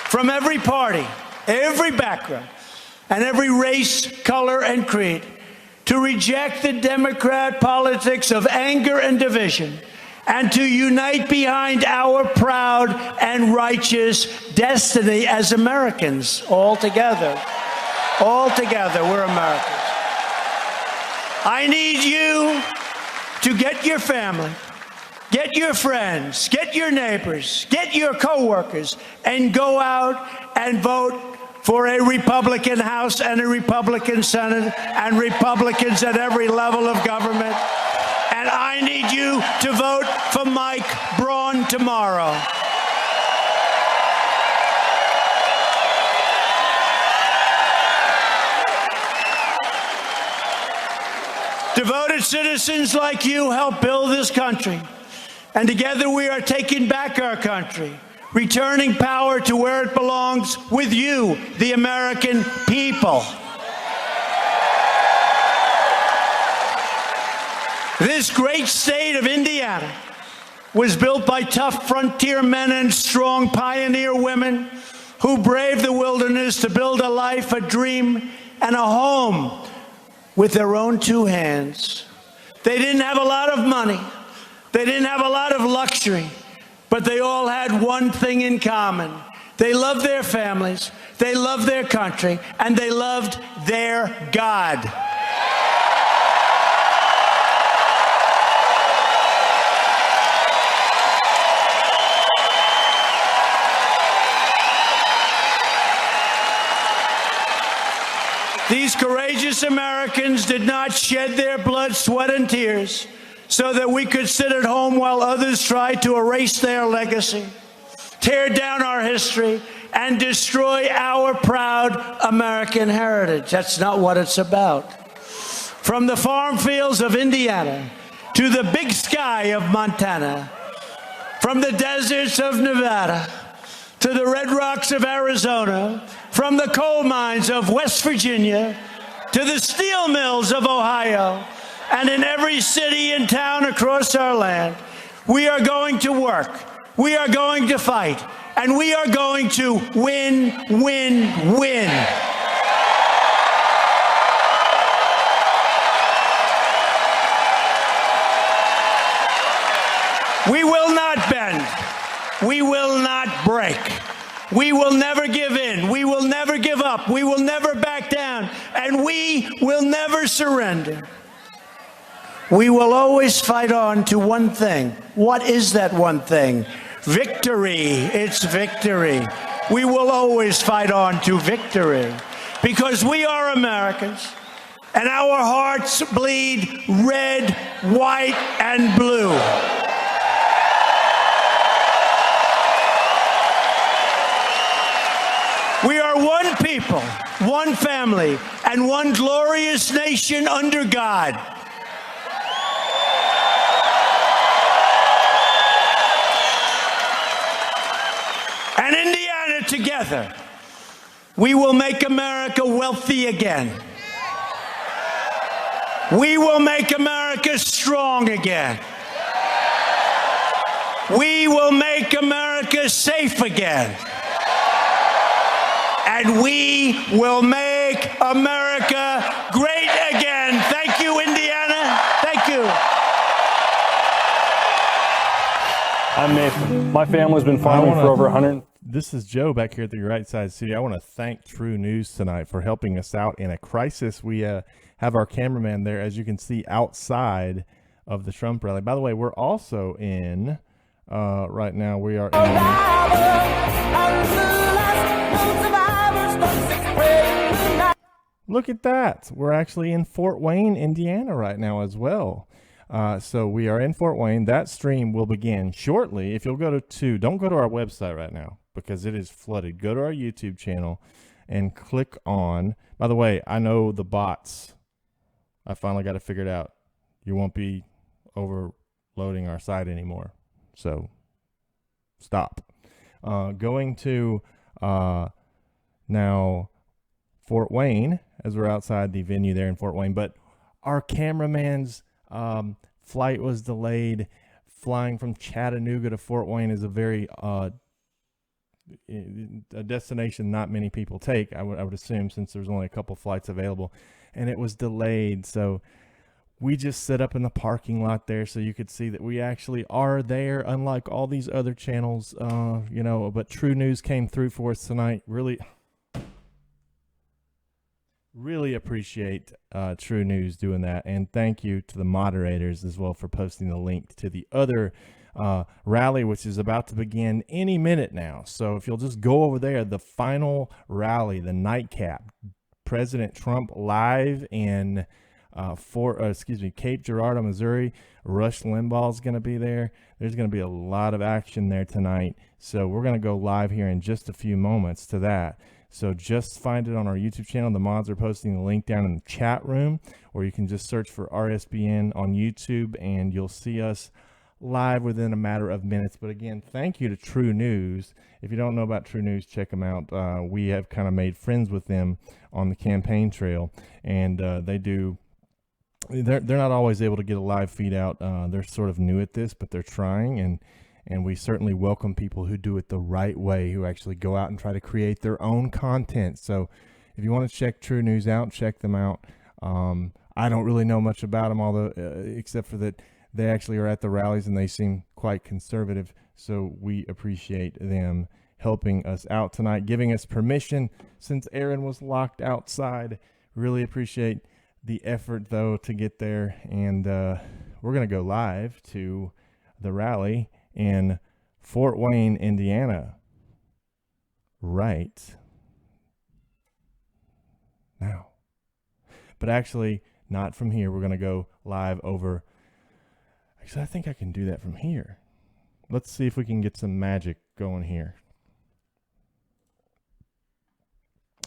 Speaker 2: from every party, every background, and every race, color, and creed to reject the Democrat politics of anger and division and to unite behind our proud and righteous destiny as Americans, all together. All together, we're Americans. I need you to get your family, get your friends, get your neighbors, get your coworkers, and go out and vote for a Republican House and a Republican Senate and Republicans at every level of government. And I need you to vote for Mike Braun tomorrow. Devoted citizens like you help build this country. And together we are taking back our country, returning power to where it belongs with you, the American people. This great state of Indiana was built by tough frontier men and strong pioneer women who braved the wilderness to build a life, a dream, and a home with their own two hands. They didn't have a lot of money. They didn't have a lot of luxury, but they all had one thing in common. They loved their families, they loved their country, and they loved their God. These courageous Americans did not shed their blood, sweat, and tears so that we could sit at home while others tried to erase their legacy, tear down our history, and destroy our proud American heritage. That's not what it's about. From the farm fields of Indiana to the big sky of Montana, from the deserts of Nevada to the red rocks of Arizona, from the coal mines of West Virginia to the steel mills of Ohio, and in every city and town across our land, we are going to work, we are going to fight, and we are going to win, win, win. We will not bend. We will not break. We will never give in. We will never give up. We will never back down. And we will never surrender. We will always fight on to one thing. What is that one thing? Victory. It's victory. We will always fight on to victory because we are Americans and our hearts bleed red, white, and blue. We are one people, one family, and one glorious nation under God. And Indiana together, we will make America wealthy again. We will make America strong again. We will make America safe again. And we will make America great again. Thank you, Indiana. Thank you.
Speaker 8: I'm Nathan. My family's been farming for over 100.
Speaker 3: This is Joe back here at the Right Side Studio. I want to thank TruNews tonight for helping us out in a crisis. We have our cameraman there, as you can see, outside of the Trump rally. By the way, we're also in, right now, we are in... Look at that. We're actually in Fort Wayne, Indiana right now as well. So we are in Fort Wayne. That stream will begin shortly. If you'll go to don't go to our website right now because it is flooded. Go to our YouTube channel and click on. By the way, I know the bots. I finally got it figured out. You won't be overloading our site anymore. So stop. Going to now Fort Wayne, as we're outside the venue there in Fort Wayne. But our cameraman's flight was delayed. Flying from Chattanooga to Fort Wayne is a very a destination not many people take, I would assume, since there's only a couple flights available, and it was delayed. So we just set up in the parking lot there so you could see that we actually are there, unlike all these other channels, you know. But TruNews came through for us tonight. Really appreciate TruNews doing that, and thank you to the moderators as well for posting the link to the other rally, which is about to begin any minute now. So if you'll just go over there, the final rally, the nightcap, President Trump live in Cape Girardeau, Missouri. Rush Limbaugh is going to be there. There's going to be a lot of action there tonight. So we're going to go live here in just a few moments to that. So just find it on our YouTube channel. The mods are posting the link down in the chat room, or you can just search for RSBN on YouTube and you'll see us live within a matter of minutes. But again, thank you to TruNews. If you don't know about TruNews, check them out. We have kind of made friends with them on the campaign trail, and they do they're not always able to get a live feed out. They're sort of new at this, but they're trying, and we certainly welcome people who do it the right way, who actually go out and try to create their own content. So if you want to check TruNews out, check them out. I don't really know much about them, although except for that they actually are at the rallies and they seem quite conservative. So we appreciate them helping us out tonight, giving us permission since Aaron was locked outside. Really appreciate the effort, though, to get there. And we're going to go live to the rally in Fort Wayne, Indiana, right now. But actually, not from here. We're going to go live over. Actually, I think I can do that from here. Let's see if we can get some magic going here.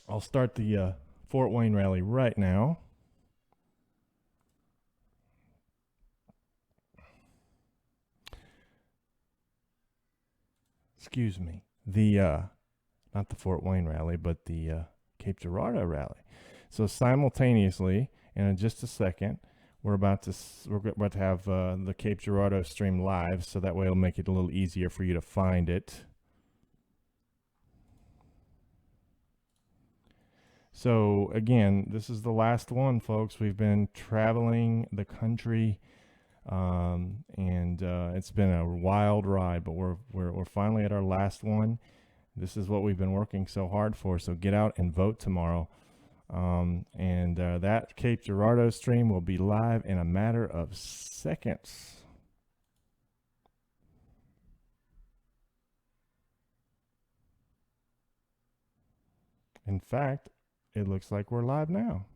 Speaker 3: I'll start the Fort Wayne rally right now. Excuse me. The not the Fort Wayne rally, but the Cape Girardeau rally. So simultaneously, and in just a second, we're about to have the Cape Girardeau stream live, so that way it'll make it a little easier for you to find it. So again, this is the last one, folks. We've been traveling the country, and it's been a wild ride, but we're finally at our last one. This is what we've been working so hard for. So get out and vote tomorrow. And that Cape Girardeau stream will be live in a matter of seconds. In fact, it looks like we're live now.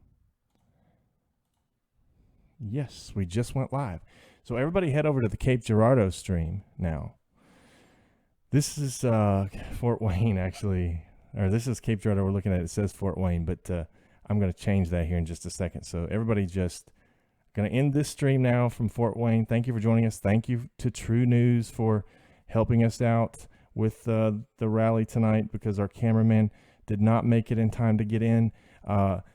Speaker 3: Yes, we just went live. So everybody head over to the Cape Girardeau stream now. This is Fort Wayne, actually. Or this is Cape Girardeau we're looking at. It says Fort Wayne, but I'm going to change that here in just a second. So everybody just going to end this stream now from Fort Wayne. Thank you for joining us. Thank you to TruNews for helping us out with the rally tonight, because our cameraman did not make it in time to get in.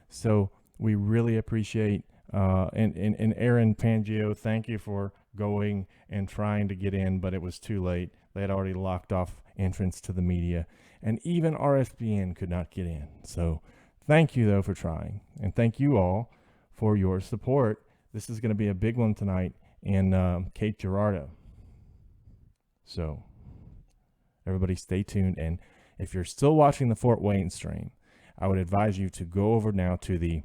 Speaker 3: So we really appreciate, and Aaron Pangio, thank you for going and trying to get in, but it was too late. They had already locked off entrance to the media, and even RSBN could not get in. So thank you, though, for trying, and thank you all for your support. This is going to be a big one tonight in Cape Girardeau. So everybody stay tuned, and if you're still watching the Fort Wayne stream, I would advise you to go over now to the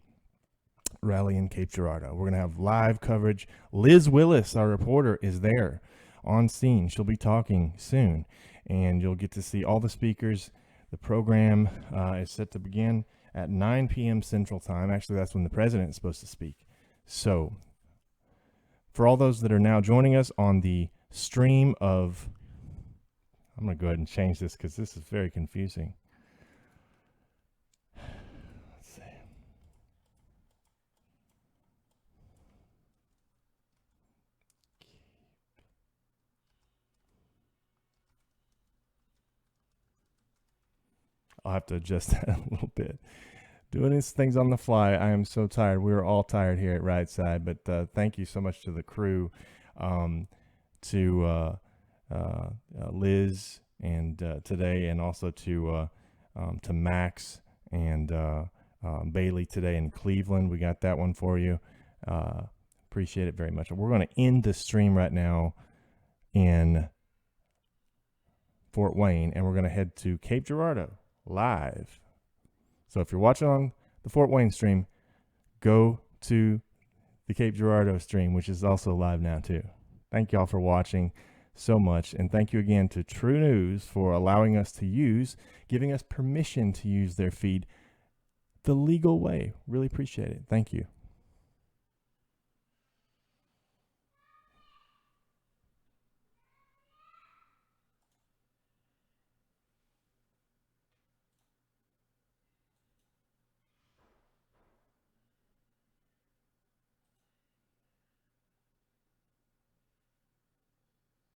Speaker 3: rally in Cape Girardeau. We're going to have live coverage. Liz Willis, our reporter, is there on scene. She'll be talking soon, and you'll get to see all the speakers. The program is set to begin at 9 p.m. Central Time. Actually, that's when the president is supposed to speak. So for all those that are now joining us on the stream of, I'm going to go ahead and change this because this is very confusing. Let's see. I'll have to adjust that a little bit. Doing these things on the fly, I am so tired. We're all tired here at Right Side, but thank you so much to the crew, to Liz and today, and also to Max and Bailey today in Cleveland. We got that one for you. Appreciate it very much. We're going to end the stream right now in Fort Wayne, and we're going to head to Cape Girardeau live. So if you're watching on the Fort Wayne stream, go to the Cape Girardeau stream, which is also live now too. Thank y'all for watching so much, and thank you again to TruNews for allowing us to use, giving us permission to use their feed the legal way. Really appreciate it. Thank you.